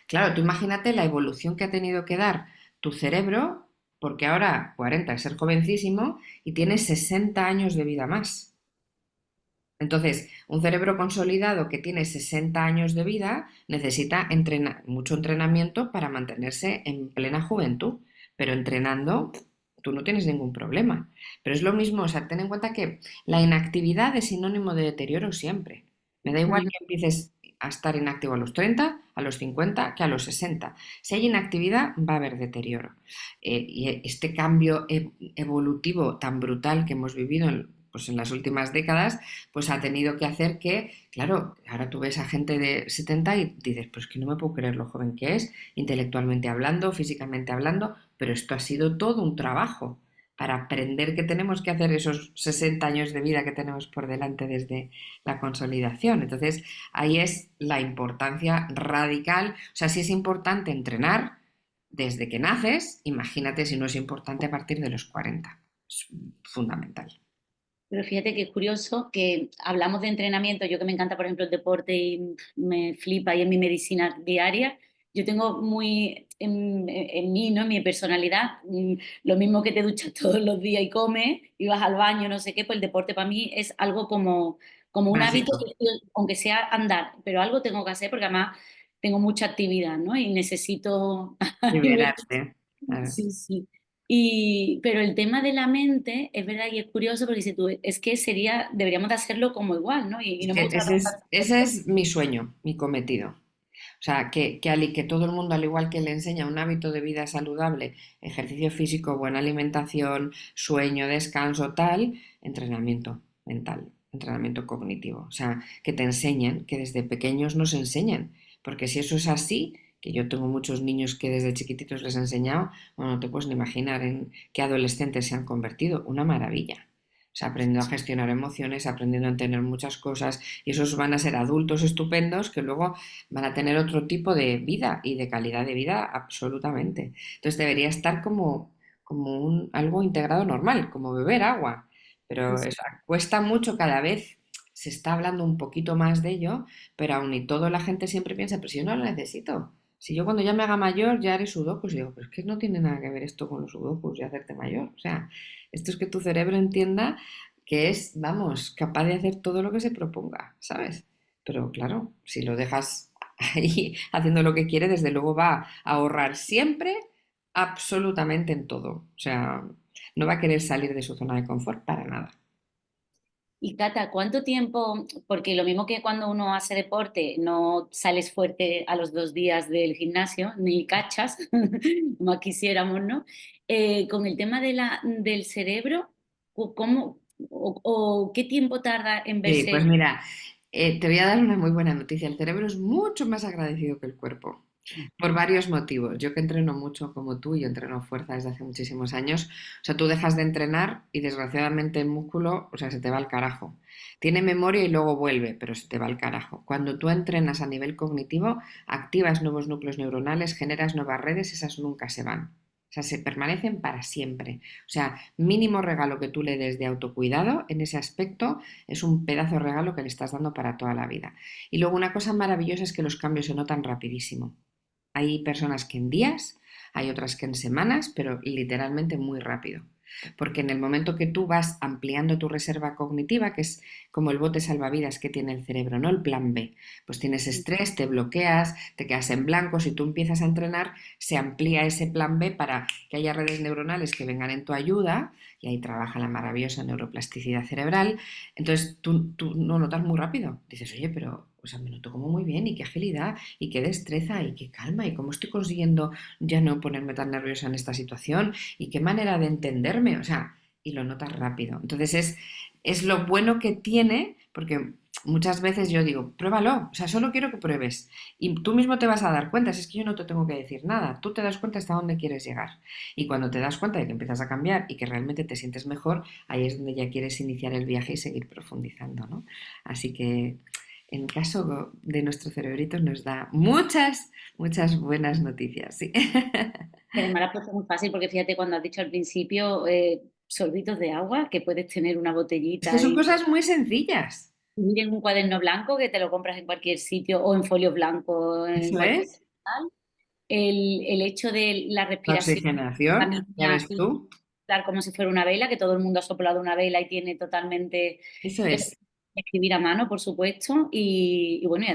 Claro, tú imagínate la evolución que ha tenido que dar tu cerebro, porque ahora 40 es ser jovencísimo y tienes 60 años de vida más. Entonces, un cerebro consolidado que tiene 60 años de vida necesita mucho entrenamiento para mantenerse en plena juventud, pero entrenando tú no tienes ningún problema. Pero es lo mismo, o sea, ten en cuenta que la inactividad es sinónimo de deterioro siempre. Me da igual ujú. que empieces a estar inactivo a los 30, a los 50, que a los 60. Si hay inactividad, va a haber deterioro. Y este cambio evolutivo tan brutal que hemos vivido pues en las últimas décadas, pues ha tenido que hacer que, claro, ahora tú ves a gente de 70 y dices, pues que no me puedo creer lo joven que es, intelectualmente hablando, físicamente hablando, pero esto ha sido todo un trabajo para aprender que tenemos que hacer esos 60 años de vida que tenemos por delante desde la consolidación. Entonces, ahí es la importancia radical. O sea, si es importante entrenar desde que naces, imagínate si no es importante a partir de los 40. Es fundamental. Pero fíjate que es curioso que hablamos de entrenamiento, yo que me encanta, por ejemplo, el deporte y me flipa y en mi medicina diaria, yo tengo muy en mí, ¿no? En mi personalidad, lo mismo que te duchas todos los días y comes y vas al baño, no sé qué, pues el deporte para mí es algo como un hábito, Básico. aunque sea andar, pero algo tengo que hacer porque además tengo mucha actividad, ¿no? Y necesito a nivel... Liberarte. Claro. Sí, sí. Pero el tema de la mente es verdad y es curioso porque si tú, es que sería, deberíamos de hacerlo como igual, ¿no? Y Es no me que gusta trabajar. ese es mi sueño, mi cometido. O sea, que todo el mundo, al igual que le enseña un hábito de vida saludable, ejercicio físico, buena alimentación, sueño, descanso, tal, entrenamiento mental, entrenamiento cognitivo. O sea, que te enseñen, que desde pequeños nos enseñen. Porque si eso es así, que yo tengo muchos niños que desde chiquititos les he enseñado, bueno, no te puedes ni imaginar en qué adolescentes se han convertido. Una maravilla. O sea, aprendiendo a gestionar emociones, aprendiendo a entender muchas cosas y esos van a ser adultos estupendos que luego van a tener otro tipo de vida y de calidad de vida absolutamente. Entonces debería estar como algo integrado normal, como beber agua. Pero eso, cuesta mucho cada vez, se está hablando un poquito más de ello, pero aún y todo la gente siempre piensa, pero si yo no lo necesito. Si yo cuando ya me haga mayor ya haré sudokus, y digo, pero es que no tiene nada que ver esto con los sudokus y hacerte mayor. O sea, esto es que tu cerebro entienda que es, vamos, capaz de hacer todo lo que se proponga, ¿sabes? Pero claro, si lo dejas ahí haciendo lo que quiere, desde luego va a ahorrar siempre, absolutamente en todo. O sea, no va a querer salir de su zona de confort para nada. Y Cata, ¿cuánto tiempo? Porque lo mismo que cuando uno hace deporte, no sales fuerte a los 2 días del gimnasio, ni cachas, como quisiéramos, ¿no? Con el tema del cerebro, ¿cómo o qué tiempo tarda en Sí, pues verse? mira, te voy a dar una muy buena noticia. El cerebro es mucho más agradecido que el cuerpo, por varios motivos. Yo que entreno mucho como tú, yo entreno fuerza desde hace muchísimos años. O sea, tú dejas de entrenar y desgraciadamente el músculo, o sea, se te va al carajo. Tiene memoria y luego vuelve, pero se te va al carajo. Cuando tú entrenas a nivel cognitivo, activas nuevos núcleos neuronales, generas nuevas redes, esas nunca se van. O sea, se permanecen para siempre. O sea, mínimo regalo que tú le des de autocuidado en ese aspecto es un pedazo de regalo que le estás dando para toda la vida. Y luego una cosa maravillosa es que los cambios se notan rapidísimo. Hay personas que en días, hay otras que en semanas, pero literalmente muy rápido. Porque en el momento que tú vas ampliando tu reserva cognitiva, que es como el bote salvavidas que tiene el cerebro, no el plan B, pues tienes estrés, te bloqueas, te quedas en blanco, si tú empiezas a entrenar, se amplía ese plan B para que haya redes neuronales que vengan en tu ayuda, y ahí trabaja la maravillosa neuroplasticidad cerebral. Entonces tú lo notas muy rápido. Dices, oye, pero o sea, me noto como muy bien y qué agilidad y qué destreza y qué calma y cómo estoy consiguiendo ya no ponerme tan nerviosa en esta situación y qué manera de entenderme, o sea, y lo notas rápido. Entonces es lo bueno que tiene, porque muchas veces yo digo, pruébalo, o sea, solo quiero que pruebes y tú mismo te vas a dar cuenta, si es que yo no te tengo que decir nada, tú te das cuenta hasta dónde quieres llegar y cuando te das cuenta de que empiezas a cambiar y que realmente te sientes mejor, ahí es donde ya quieres iniciar el viaje y seguir profundizando, ¿no? Así que en caso de nuestro cerebrito nos da muchas, muchas buenas noticias, sí. Y además la has puesto muy fácil porque fíjate cuando has dicho al principio sorbitos de agua, que puedes tener una Es que botellita son y cosas muy sencillas. ir en un cuaderno blanco que te lo compras en cualquier sitio o en folio blanco en Eso cualquier es. tal. El hecho de la La respiración, la oxigenación, ya niña ves tú. tal como si fuera una vela, que todo el mundo ha soplado una vela y tiene totalmente Eso el es. escribir a mano, por supuesto, y bueno,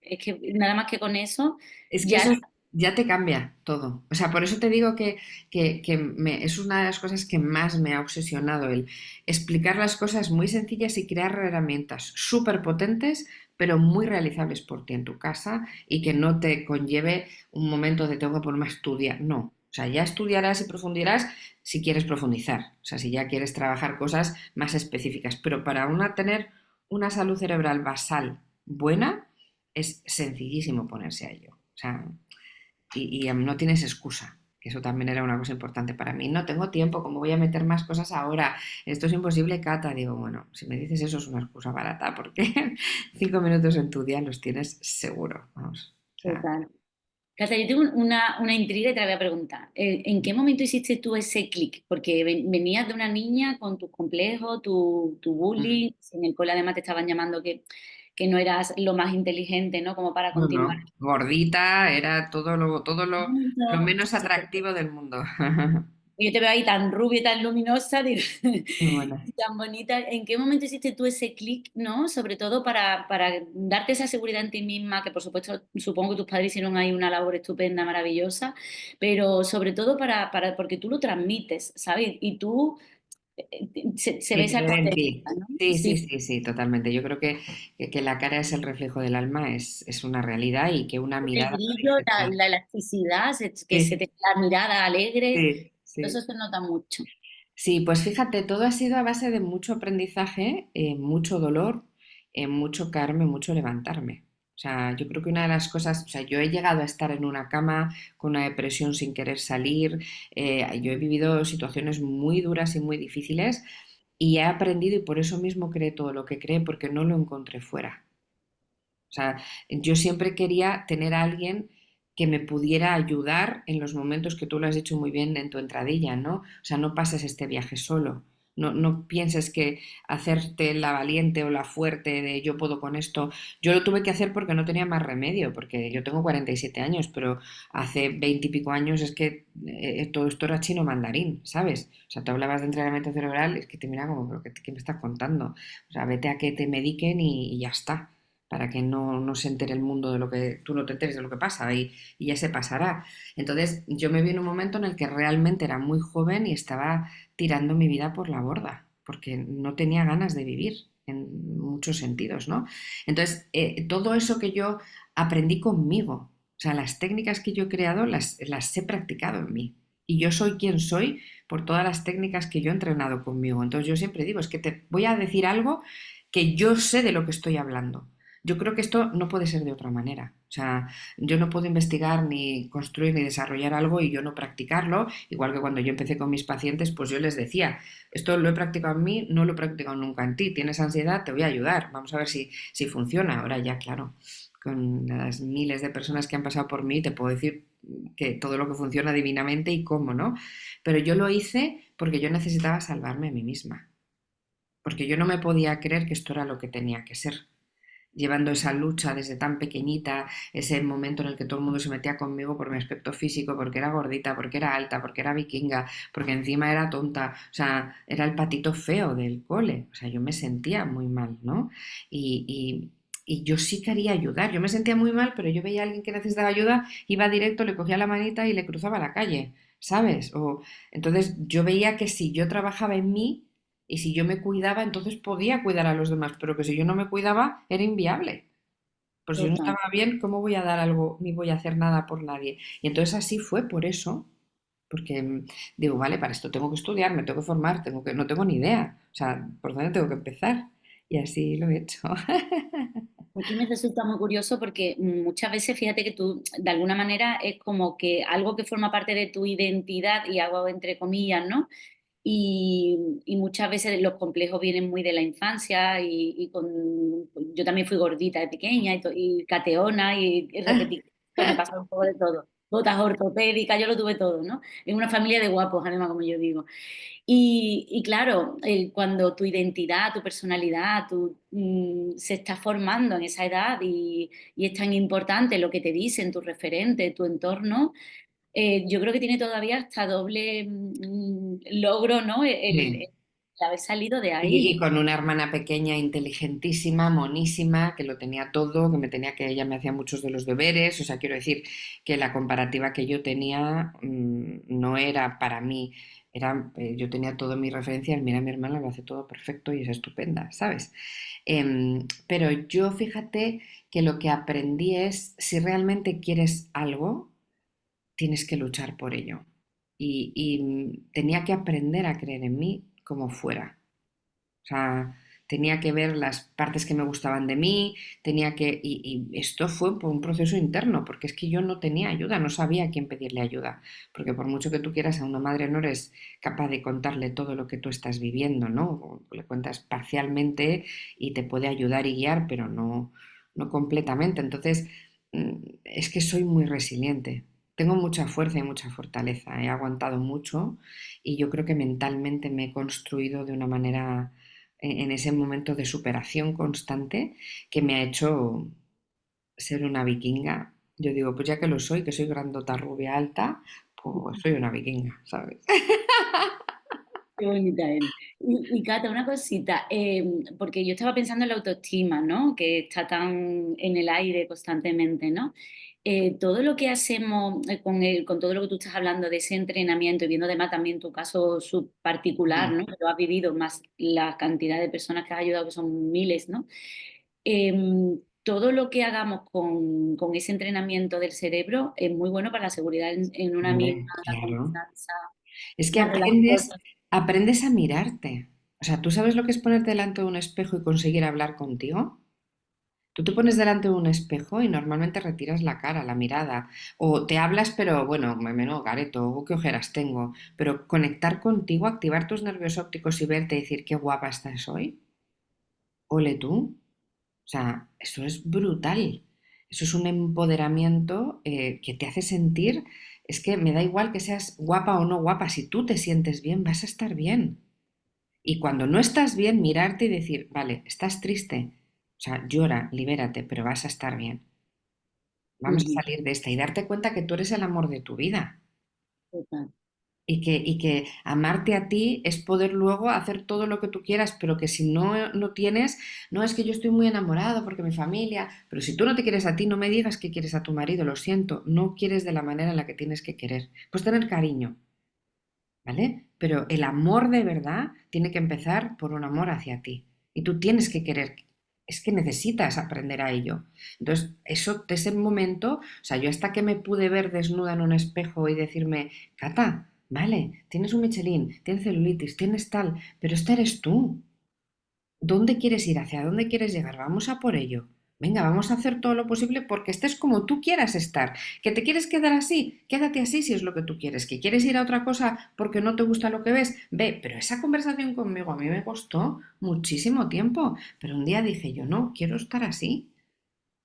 es que nada más que con eso Es que ya eso ya te cambia todo. O sea, por eso te digo es una de las cosas que más me ha obsesionado, el explicar las cosas muy sencillas y crear herramientas súper potentes, pero muy realizables por ti en tu casa y que no te conlleve un momento de tengo que ponerme a estudiar. No. O sea, ya estudiarás y profundizarás si quieres profundizar. O sea, si ya quieres trabajar cosas más específicas. Pero para tener una salud cerebral basal buena, es sencillísimo ponerse a ello. O sea, y no tienes excusa, que eso también era una cosa importante para mí. No tengo tiempo, ¿cómo voy a meter más cosas ahora? Esto es imposible, Cata. Digo, bueno, si me dices eso es una excusa barata, porque 5 minutos en tu día los tienes seguro. Vamos. O sea, total. Cata, yo tengo una intriga y te la voy a preguntar. ¿En qué momento hiciste tú ese clic? Porque venías de una niña con tus complejos, tu mm, bullying, en el cole además te estaban llamando que no eras lo más inteligente, ¿no? Como para no, continuar. no. Gordita, era lo menos atractivo del mundo. Yo te veo ahí tan rubia y tan luminosa, digo, Muy buena. y tan bonita. ¿En qué momento hiciste tú ese clic, no? Sobre todo para darte esa seguridad en ti misma, que por supuesto supongo que tus padres hicieron ahí una labor estupenda, maravillosa, pero sobre todo porque tú lo transmites, ¿sabes? Y tú se ve Sí, esa creer en coherencia, ti. ¿no? Sí, sí, Sí, sí, sí, totalmente. Yo creo que la cara es el reflejo del alma, es una realidad y que una el mirada te brillo, dice todo. la elasticidad, que se Sí, te la mirada alegre, sí, eso sí. se nota mucho. Sí, pues fíjate, todo ha sido a base de mucho aprendizaje, mucho dolor, mucho caerme, mucho levantarme. O sea, yo creo que una de las cosas, o sea, yo he llegado a estar en una cama con una depresión sin querer salir, yo he vivido situaciones muy duras y muy difíciles y he aprendido y por eso mismo creé todo lo que creé porque no lo encontré fuera. O sea, yo siempre quería tener a alguien que me pudiera ayudar en los momentos que tú lo has dicho muy bien en tu entradilla, ¿no? O sea, no pases este viaje solo. No, no pienses que hacerte la valiente o la fuerte de yo puedo con esto. Yo lo tuve que hacer porque no tenía más remedio, porque yo tengo 47 años, pero hace 20 y pico años es que todo esto era chino mandarín, ¿sabes? O sea, tú hablabas de entrenamiento cerebral, es que te mira como, ¿pero qué me estás contando? O sea, vete a que te mediquen y ya está. para que no se entere el mundo de lo que tú no te enteres de lo que pasa y ya se pasará. Entonces yo me vi en un momento en el que realmente era muy joven y estaba tirando mi vida por la borda, porque no tenía ganas de vivir en muchos sentidos, ¿no? Entonces, todo eso que yo aprendí conmigo, o sea, las técnicas que yo he creado las he practicado en mí. Y yo soy quien soy por todas las técnicas que yo he entrenado conmigo. Entonces yo siempre digo, es que te voy a decir algo que yo sé de lo que estoy hablando. Yo creo que esto no puede ser de otra manera. O sea, yo no puedo investigar ni construir ni desarrollar algo y yo no practicarlo. Igual que cuando yo empecé con mis pacientes, pues yo les decía, esto lo he practicado en mí, no lo he practicado nunca en ti. Tienes ansiedad, te voy a ayudar. Vamos a ver si funciona. Ahora ya, claro, con las miles de personas que han pasado por mí, te puedo decir que todo lo que funciona divinamente y cómo, ¿no? Pero yo lo hice porque yo necesitaba salvarme a mí misma. Porque yo no me podía creer que esto era lo que tenía que ser llevando esa lucha desde tan pequeñita, ese momento en el que todo el mundo se metía conmigo por mi aspecto físico, porque era gordita, porque era alta, porque era vikinga, porque encima era tonta, o sea, era el patito feo del cole, o sea, yo me sentía muy mal, ¿no? Y yo sí quería ayudar, yo me sentía muy mal, pero yo veía a alguien que necesitaba ayuda, iba directo, le cogía la manita y le cruzaba la calle, ¿sabes? Entonces yo veía que si yo trabajaba en mí, y si yo me cuidaba, entonces podía cuidar a los demás, pero que si yo no me cuidaba, era inviable. Pues si yo no Total. estaba bien, ¿cómo voy a dar algo ni voy a hacer nada por nadie? Y entonces así fue por eso, porque digo, vale, para esto tengo que estudiar, me tengo que formar, no tengo ni idea. O sea, ¿por dónde tengo que empezar? Y así lo he hecho. Aquí me resulta muy curioso porque muchas veces, fíjate que tú, de alguna manera, es como que algo que forma parte de tu identidad, y hago entre comillas, ¿no? Y muchas veces los complejos vienen muy de la infancia yo también fui gordita de pequeña y cateona y repetí, me pasaba un poco de todo. Botas ortopédicas, yo lo tuve todo, ¿no? En una familia de guapos, además, como yo digo. Y claro, cuando tu identidad, tu personalidad, se está formando en esa edad y es tan importante lo que te dicen, tu referente, tu entorno, yo creo que tiene todavía hasta doble logro, ¿no? Sí. El haber salido de Y ahí. con una hermana pequeña, inteligentísima, monísima, que lo tenía todo, que ella me hacía muchos de los deberes, o sea, quiero decir que la comparativa que yo tenía no era para mí, yo tenía todo mi referencia, mira, mi hermana lo hace todo perfecto y es estupenda, ¿sabes? Pero yo fíjate que lo que aprendí es, si realmente quieres algo, tienes que luchar por ello. Y tenía que aprender a creer en mí como fuera. O sea, tenía que ver las partes que me gustaban de mí, y esto fue por un proceso interno, porque es que yo no tenía ayuda, no sabía a quién pedirle ayuda, porque por mucho que tú quieras a una madre no eres capaz de contarle todo lo que tú estás viviendo, ¿no? O le cuentas parcialmente y te puede ayudar y guiar, pero no completamente. Entonces, es que soy muy resiliente. Tengo mucha fuerza y mucha fortaleza, he aguantado mucho y yo creo que mentalmente me he construido de una manera en ese momento de superación constante que me ha hecho ser una vikinga. Yo digo, pues ya que lo soy, que soy grandota, rubia, alta, pues soy una vikinga, ¿sabes? Qué bonita eres. Y Cata, una cosita, porque yo estaba pensando en la autoestima, ¿no? Que está tan en el aire constantemente, ¿no? Todo lo que hacemos con todo lo que tú estás hablando de ese entrenamiento y viendo además también tu caso particular, ¿no? Que lo has vivido, más la cantidad de personas que has ayudado, que son miles, ¿no? Todo lo que hagamos con ese entrenamiento del cerebro es muy bueno para la seguridad en una misma, Hombre, la claro. confianza, Es que las relaciones. aprendes a mirarte. O sea, ¿tú sabes lo que es ponerte delante de un espejo y conseguir hablar contigo? Tú te pones delante de un espejo y normalmente retiras la cara, la mirada, o te hablas, pero bueno, menudo gareto, o qué ojeras tengo, pero conectar contigo, activar tus nervios ópticos y verte y decir qué guapa estás hoy, ole tú. O sea, eso es brutal. Eso es un empoderamiento que te hace sentir, es que me da igual que seas guapa o no guapa, si tú te sientes bien, vas a estar bien. Y cuando no estás bien, mirarte y decir, vale, estás triste, o sea, llora, libérate, pero vas a estar bien. Vamos a Ujú, salir de esta y darte cuenta que tú eres el amor de tu vida. total. y que amarte a ti es poder luego hacer todo lo que tú quieras, pero que si no lo tienes, no es que yo estoy muy enamorado porque mi familia, pero si tú no te quieres a ti, no me digas que quieres a tu marido, lo siento, no quieres de la manera en la que tienes que querer. Pues tener cariño, ¿vale? Pero el amor de verdad tiene que empezar por un amor hacia ti. Y tú tienes que querer, es que necesitas aprender a ello. Entonces, eso, de ese momento, o sea, yo hasta que me pude ver desnuda en un espejo y decirme, Cata, vale, tienes un Michelin, tienes celulitis, tienes tal, pero esta eres tú. ¿Dónde quieres ir? ¿Hacia dónde quieres llegar? Vamos a por ello. Venga, vamos a hacer todo lo posible porque estés como tú quieras estar. ¿Que te quieres quedar así? Quédate así si es lo que tú quieres. ¿Que quieres ir a otra cosa porque no te gusta lo que ves? Ve, pero esa conversación conmigo a mí me costó muchísimo tiempo. Pero un día dije yo, no, quiero estar así.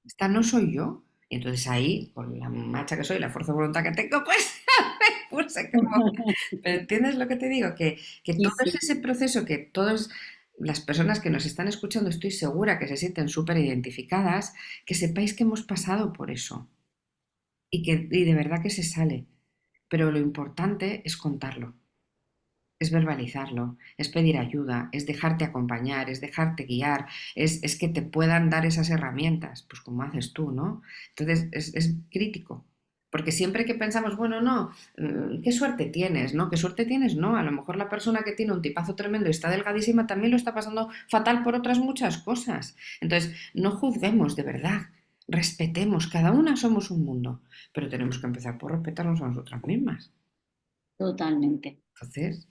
Esta no soy yo. Y entonces ahí, con la macha que soy, la fuerza de voluntad que tengo, pues me puse como... Pero ¿entiendes lo que te digo? Que Sí, todo es sí, ese proceso que todas las personas que nos están escuchando, estoy segura que se sienten súper identificadas, que sepáis que hemos pasado por eso y de verdad que se sale. Pero lo importante es contarlo, es verbalizarlo, es pedir ayuda, es dejarte acompañar, es dejarte guiar, es que te puedan dar esas herramientas, pues como haces tú, ¿no? Entonces es crítico. Porque siempre que pensamos, bueno, no, qué suerte tienes, ¿no? ¿Qué suerte tienes? No, a lo mejor la persona que tiene un tipazo tremendo y está delgadísima también lo está pasando fatal por otras muchas cosas. Entonces, no juzguemos de verdad, respetemos, cada una somos un mundo, pero tenemos que empezar por respetarnos a nosotras mismas. totalmente. Entonces,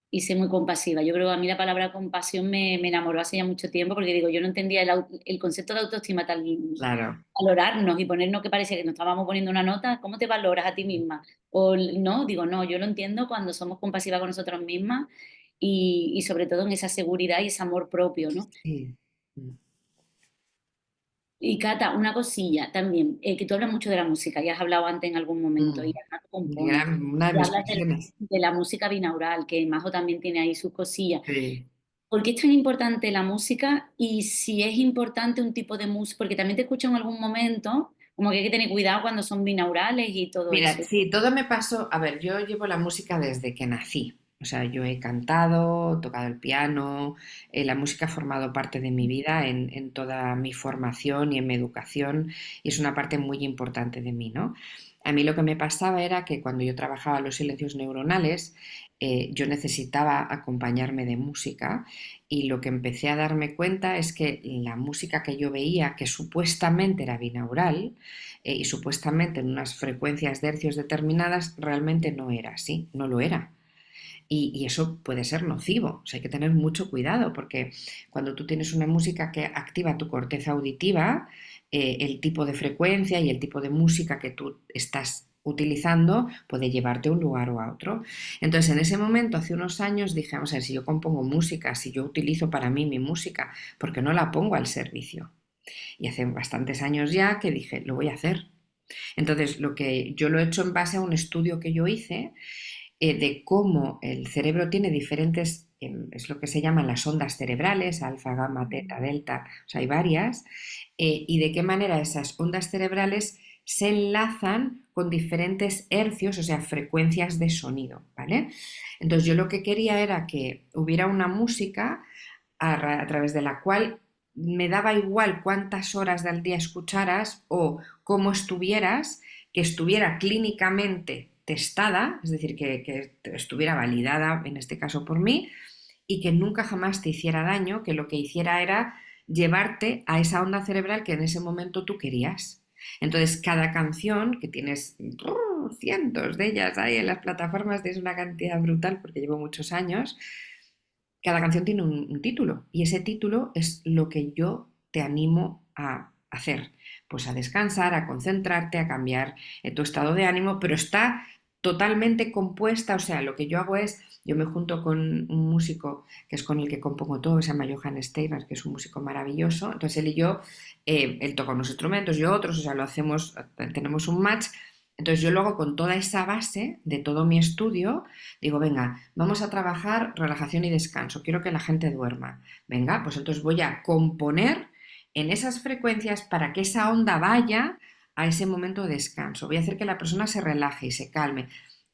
Y ser muy compasiva. Yo creo que a mí la palabra compasión me enamoró hace ya mucho tiempo porque digo, yo no entendía el concepto de autoestima tal, claro. valorarnos y ponernos que parecía que nos estábamos poniendo una nota, ¿cómo te valoras a ti misma? O no, digo, no, yo lo entiendo cuando somos compasivas con nosotros mismas y sobre todo en esa seguridad y ese amor propio, ¿no? Sí. Mm. Y Cata, una cosilla también, que tú hablas mucho de la música, ya has hablado antes en algún momento, y Mm. además compones, Una de y mis hablas pasiones. de la música binaural, que Majo también tiene ahí sus cosillas. Sí. ¿Por qué es tan importante la música y si es importante un tipo de música? Porque también te escucho en algún momento, como que hay que tener cuidado cuando son binaurales y todo Mira, eso. sí, todo me pasó. A ver, yo llevo la música desde que nací. O sea, yo he cantado, tocado el piano, la música ha formado parte de mi vida en toda mi formación y en mi educación y es una parte muy importante de mí, ¿no? A mí lo que me pasaba era que cuando yo trabajaba los silencios neuronales, yo necesitaba acompañarme de música y lo que empecé a darme cuenta es que la música que yo veía, que supuestamente era binaural, y supuestamente en unas frecuencias de hercios determinadas, realmente no era así, no lo era. Y eso puede ser nocivo, o sea, hay que tener mucho cuidado porque cuando tú tienes una música que activa tu corteza auditiva, el tipo de frecuencia y el tipo de música que tú estás utilizando puede llevarte a un lugar o a otro. Entonces, en ese momento, hace unos años, dije, vamos a ver, si yo compongo música, si yo utilizo para mí mi música, ¿por qué no la pongo al servicio? Y hace bastantes años ya que dije, lo voy a hacer. Entonces, lo que yo lo he hecho en base a un estudio que yo hice de cómo el cerebro tiene diferentes, es lo que se llaman las ondas cerebrales, alfa, gamma, teta, delta, o sea, hay varias, y de qué manera esas ondas cerebrales se enlazan con diferentes hercios, o sea, frecuencias de sonido, ¿vale? Entonces yo lo que quería era que hubiera una música a través de la cual me daba igual cuántas horas del día escucharas o cómo estuvieras, que estuviera clínicamente testada, es decir, que estuviera validada, en este caso por mí, y que nunca jamás te hiciera daño, que lo que hiciera era llevarte a esa onda cerebral que en ese momento tú querías. Entonces, cada canción, que tienes cientos de ellas ahí en las plataformas, es una cantidad brutal porque llevo muchos años, cada canción tiene un título y ese título es lo que yo te animo a hacer, pues a descansar, a concentrarte, a cambiar tu estado de ánimo, pero está totalmente compuesta, o sea, lo que yo hago es, yo me junto con un músico que es con el que compongo todo, que se llama Johann Steiner, que es un músico maravilloso, entonces él y yo, él toca unos instrumentos, yo otros, o sea, lo hacemos, tenemos un match, entonces yo luego con toda esa base de todo mi estudio, digo, venga, vamos a trabajar relajación y descanso. Quiero que la gente duerma. Venga, pues entonces voy a componer en esas frecuencias para que esa onda vaya a ese momento de descanso. Voy a hacer que la persona se relaje y se calme.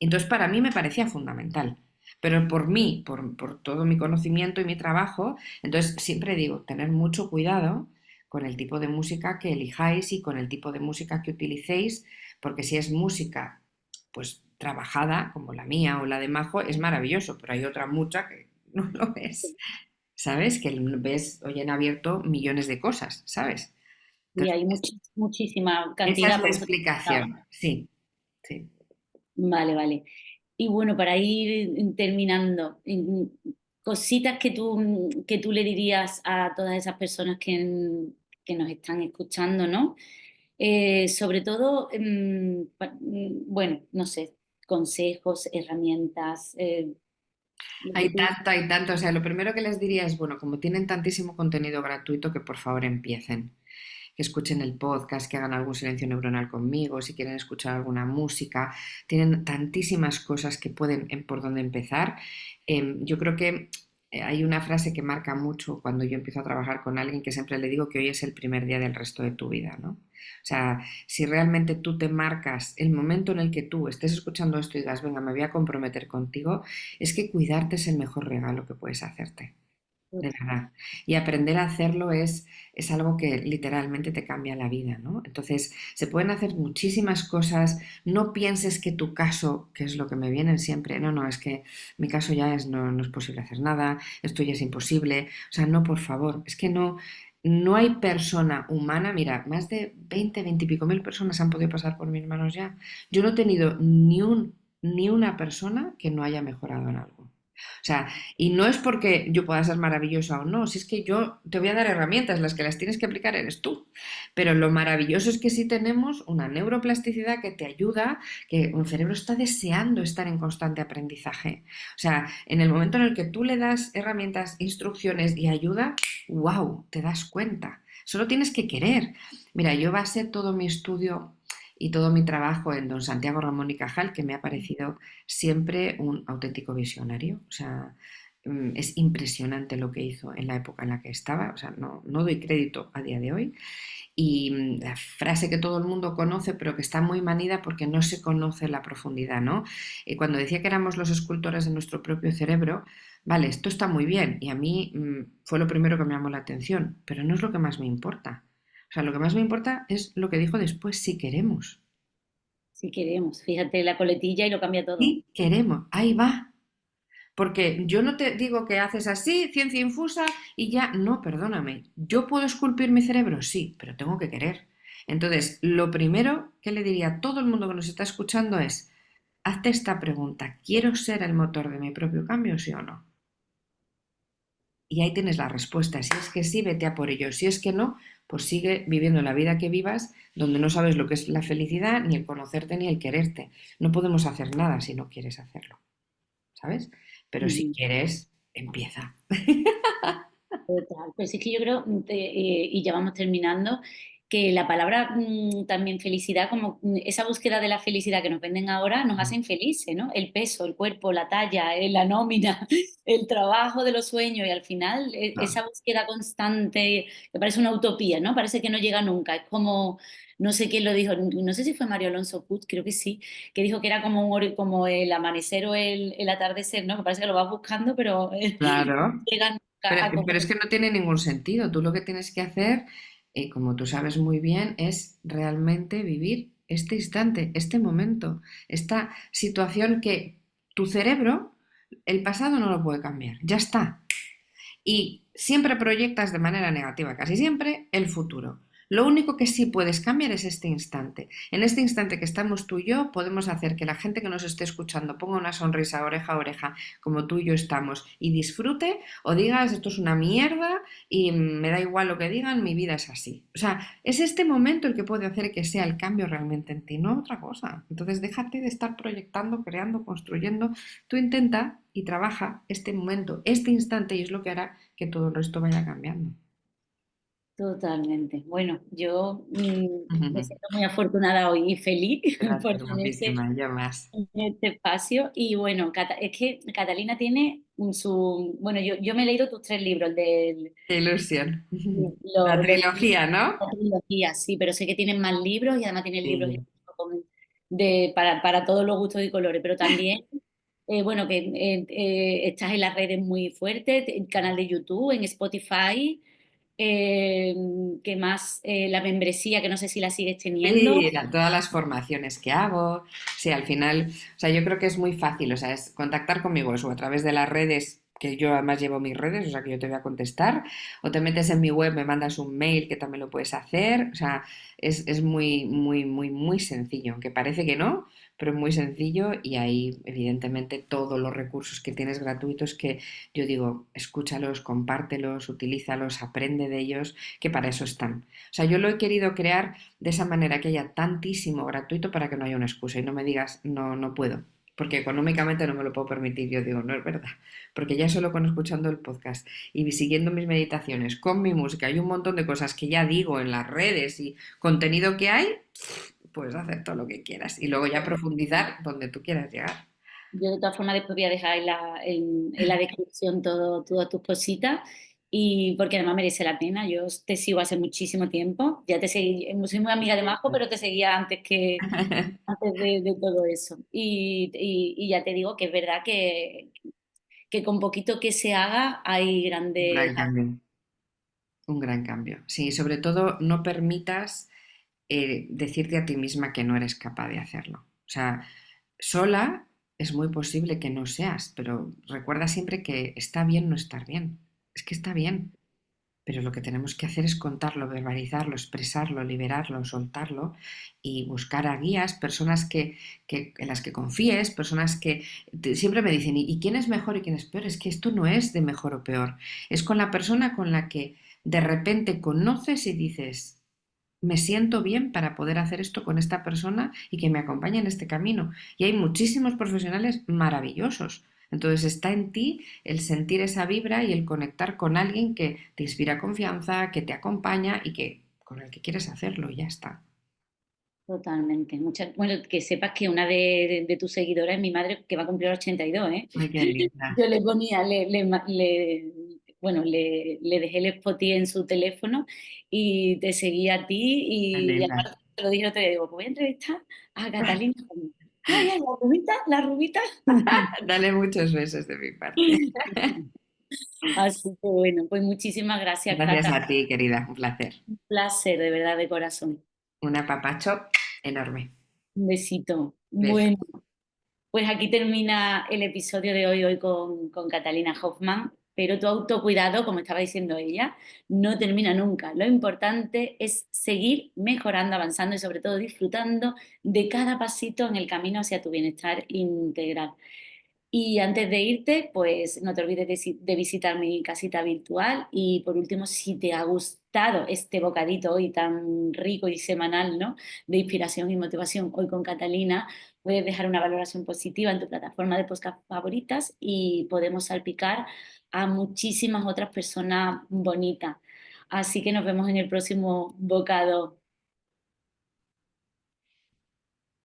Entonces, para mí me parecía fundamental. Pero por mí, por todo mi conocimiento y mi trabajo, entonces siempre digo, tener mucho cuidado con el tipo de música que elijáis y con el tipo de música que utilicéis, porque si es música, pues trabajada, como la mía o la de Majo, es maravilloso, pero hay otra mucha que no lo es, ¿sabes? Que ves hoy en abierto millones de cosas, ¿sabes? Y hay Entonces, muchísima esa es cantidad, la por eso te preguntaba. explicación, sí, sí. Vale, vale. Y bueno, para ir terminando, cositas que tú le dirías a todas esas personas que nos están escuchando, ¿no? Sobre todo, bueno, no sé, consejos, herramientas, lo que tú... Hay tanto. O sea, lo primero que les diría es, bueno, como tienen tantísimo contenido gratuito, que por favor empiecen, que escuchen el podcast, que hagan algún silencio neuronal conmigo, si quieren escuchar alguna música, tienen tantísimas cosas que pueden por dónde empezar. Yo creo que hay una frase que marca mucho cuando yo empiezo a trabajar con alguien que siempre le digo que hoy es el primer día del resto de tu vida, ¿no? O sea, si realmente tú te marcas el momento en el que tú estés escuchando esto y digas, venga, me voy a comprometer contigo, es que cuidarte es el mejor regalo que puedes hacerte. De verdad. Y aprender a hacerlo es algo que literalmente te cambia la vida, ¿no? Entonces, se pueden hacer muchísimas cosas. No pienses que tu caso, que es lo que me vienen siempre, no, no, es que mi caso ya es, no, no es posible hacer nada, esto ya es imposible. O sea, no, por favor, es que no, no hay persona humana, mira, más de 20 y pico mil personas han podido pasar por mis manos ya. Yo no he tenido ni una persona que no haya mejorado en algo. O sea, y no es porque yo pueda ser maravillosa o no, si es que yo te voy a dar herramientas, las que las tienes que aplicar eres tú. Pero lo maravilloso es que sí tenemos una neuroplasticidad que te ayuda, que un cerebro está deseando estar en constante aprendizaje. O sea, en el momento en el que tú le das herramientas, instrucciones y ayuda, wow, te das cuenta. Solo tienes que querer. Mira, yo basé todo mi estudio y todo mi trabajo en don Santiago Ramón y Cajal, que me ha parecido siempre un auténtico visionario. O sea, es impresionante lo que hizo en la época en la que estaba. O sea, no, no doy crédito a día de hoy. Y la frase que todo el mundo conoce, pero que está muy manida porque no se conoce la profundidad, ¿no? Cuando decía que éramos los escultores de nuestro propio cerebro, vale, esto está muy bien y a mí fue lo primero que me llamó la atención, pero no es lo que más me importa. O sea, lo que más me importa es lo que dijo después, si queremos. Si queremos, fíjate la coletilla y lo cambia todo. Si queremos, ahí va. Porque yo no te digo que haces así, ciencia infusa y ya, no, perdóname. ¿Yo puedo esculpir mi cerebro? Sí, pero tengo que querer. Entonces, lo primero que le diría a todo el mundo que nos está escuchando es, hazte esta pregunta, ¿quiero ser el motor de mi propio cambio, sí o no? Y ahí tienes la respuesta. Si es que sí, vete a por ello. Si es que no, pues sigue viviendo la vida que vivas, donde no sabes lo que es la felicidad, ni el conocerte, ni el quererte. No podemos hacer nada si no quieres hacerlo, ¿sabes? Pero si Ujú. quieres, empieza. Total. Pues sí que yo creo, y ya vamos terminando, que la palabra también felicidad, como esa búsqueda de la felicidad que nos venden ahora, nos hacen felices, ¿no? El peso, el cuerpo, la talla, la nómina, el trabajo de los sueños, y al final No, esa búsqueda constante, que parece una utopía, ¿no? Parece que no llega nunca. Es como, no sé quién lo dijo, no sé si fue Mario Alonso Puig, creo que sí, que dijo que era como, como el amanecer o el atardecer, ¿no? Que parece que lo vas buscando, pero no claro, llega nunca a pero es que no tiene ningún sentido. Tú lo que tienes que hacer, como tú sabes muy bien, es realmente vivir este instante, este momento, esta situación que tu cerebro, el pasado no lo puede cambiar, ya está. Y siempre proyectas de manera negativa, casi siempre, el futuro. Lo único que sí puedes cambiar es este instante. En este instante que estamos tú y yo, podemos hacer que la gente que nos esté escuchando ponga una sonrisa oreja a oreja, como tú y yo estamos, y disfrute, o digas, esto es una mierda y me da igual lo que digan, mi vida es así. O sea, es este momento el que puede hacer que sea el cambio realmente en ti, no otra cosa. Entonces, déjate de estar proyectando, creando, construyendo. Tú intenta y trabaja este momento, este instante, y es lo que hará que todo el resto vaya cambiando. totalmente. Bueno, yo me Ujú. siento muy afortunada hoy y feliz por Gracias, tenerte guapísima, yo más. en este espacio. Y bueno, es que Catalina tiene su... Bueno, yo me he leído tus tres libros, el de Qué ilusión. La los trilogía, ¿no? la trilogía, sí, pero sé que tienen más libros y además tienen libros Sí. con para todos los gustos y colores, pero también, bueno, que estás en las redes muy fuerte, el canal de YouTube, en Spotify, eh, ¿qué más? La membresía, que no sé si la sigues teniendo. Sí, todas las formaciones que hago, sí, al final, o sea, yo creo que es muy fácil, o sea, es contactar conmigo eso a través de las redes, que yo además llevo mis redes, o sea, que yo te voy a contestar, o te metes en mi web, me mandas un mail que también lo puedes hacer, o sea, es muy, muy, muy, muy sencillo, aunque parece que no, pero es muy sencillo y ahí, evidentemente, todos los recursos que tienes gratuitos que yo digo, escúchalos, compártelos, utilízalos, aprende de ellos, que para eso están. O sea, yo lo he querido crear de esa manera que haya tantísimo gratuito para que no haya una excusa y no me digas, no, no puedo, porque económicamente no me lo puedo permitir. Yo digo, no es verdad, porque ya solo con escuchando el podcast y siguiendo mis meditaciones, con mi música y un montón de cosas que ya digo en las redes y contenido que hay, puedes hacer todo lo que quieras y luego ya profundizar donde tú quieras llegar. Yo de todas formas después voy a dejar en la descripción todas tus cositas y porque además merece la pena. Yo te sigo hace muchísimo tiempo. Ya te seguí, soy muy amiga de Majo, pero te seguía antes de todo eso. Y ya te digo que es verdad que con poquito que se haga hay Un gran grandes. cambio, un gran cambio. Sí, sobre todo no permitas decirte a ti misma que no eres capaz de hacerlo. O sea, sola es muy posible que no seas, pero recuerda siempre que está bien no estar bien. Es que está bien, pero lo que tenemos que hacer es contarlo, verbalizarlo, expresarlo, liberarlo, soltarlo y buscar a guías, personas en las que confíes, personas que siempre me dicen, ¿y quién es mejor y quién es peor? Es que esto no es de mejor o peor, es con la persona con la que de repente conoces y dices, me siento bien para poder hacer esto con esta persona y que me acompañe en este camino. Y hay muchísimos profesionales maravillosos. Entonces está en ti el sentir esa vibra y el conectar con alguien que te inspira confianza, que te acompaña y que con el que quieres hacerlo y ya está. Totalmente. Bueno, que sepas que una de tus seguidoras es mi madre, que va a cumplir 82, ¿eh? Ay, qué linda. Yo le ponía, bueno, le dejé el Spotify en su teléfono y te seguía a ti Qué y linda. aparte te lo dije otro día, digo, pues voy a entrevistar a Catalina. Ay, ay, la rubita, la rubita. Dale muchos besos de mi parte. Así que bueno, pues muchísimas gracias, Gracias Cata. a ti, querida. Un placer. Un placer, de verdad, de corazón. Un apapacho enorme. Un besito. Beso. Bueno. Pues aquí termina el episodio de hoy con Catalina Hoffman, pero tu autocuidado, como estaba diciendo ella, no termina nunca. Lo importante es seguir mejorando, avanzando y sobre todo disfrutando de cada pasito en el camino hacia tu bienestar integral. Y antes de irte, pues no te olvides de visitar mi casita virtual y por último, si te ha gustado este bocadito hoy tan rico y semanal, ¿no? De inspiración y motivación hoy con Catalina, puedes dejar una valoración positiva en tu plataforma de podcast favoritas y podemos salpicar a muchísimas otras personas bonitas. Así que nos vemos en el próximo bocado.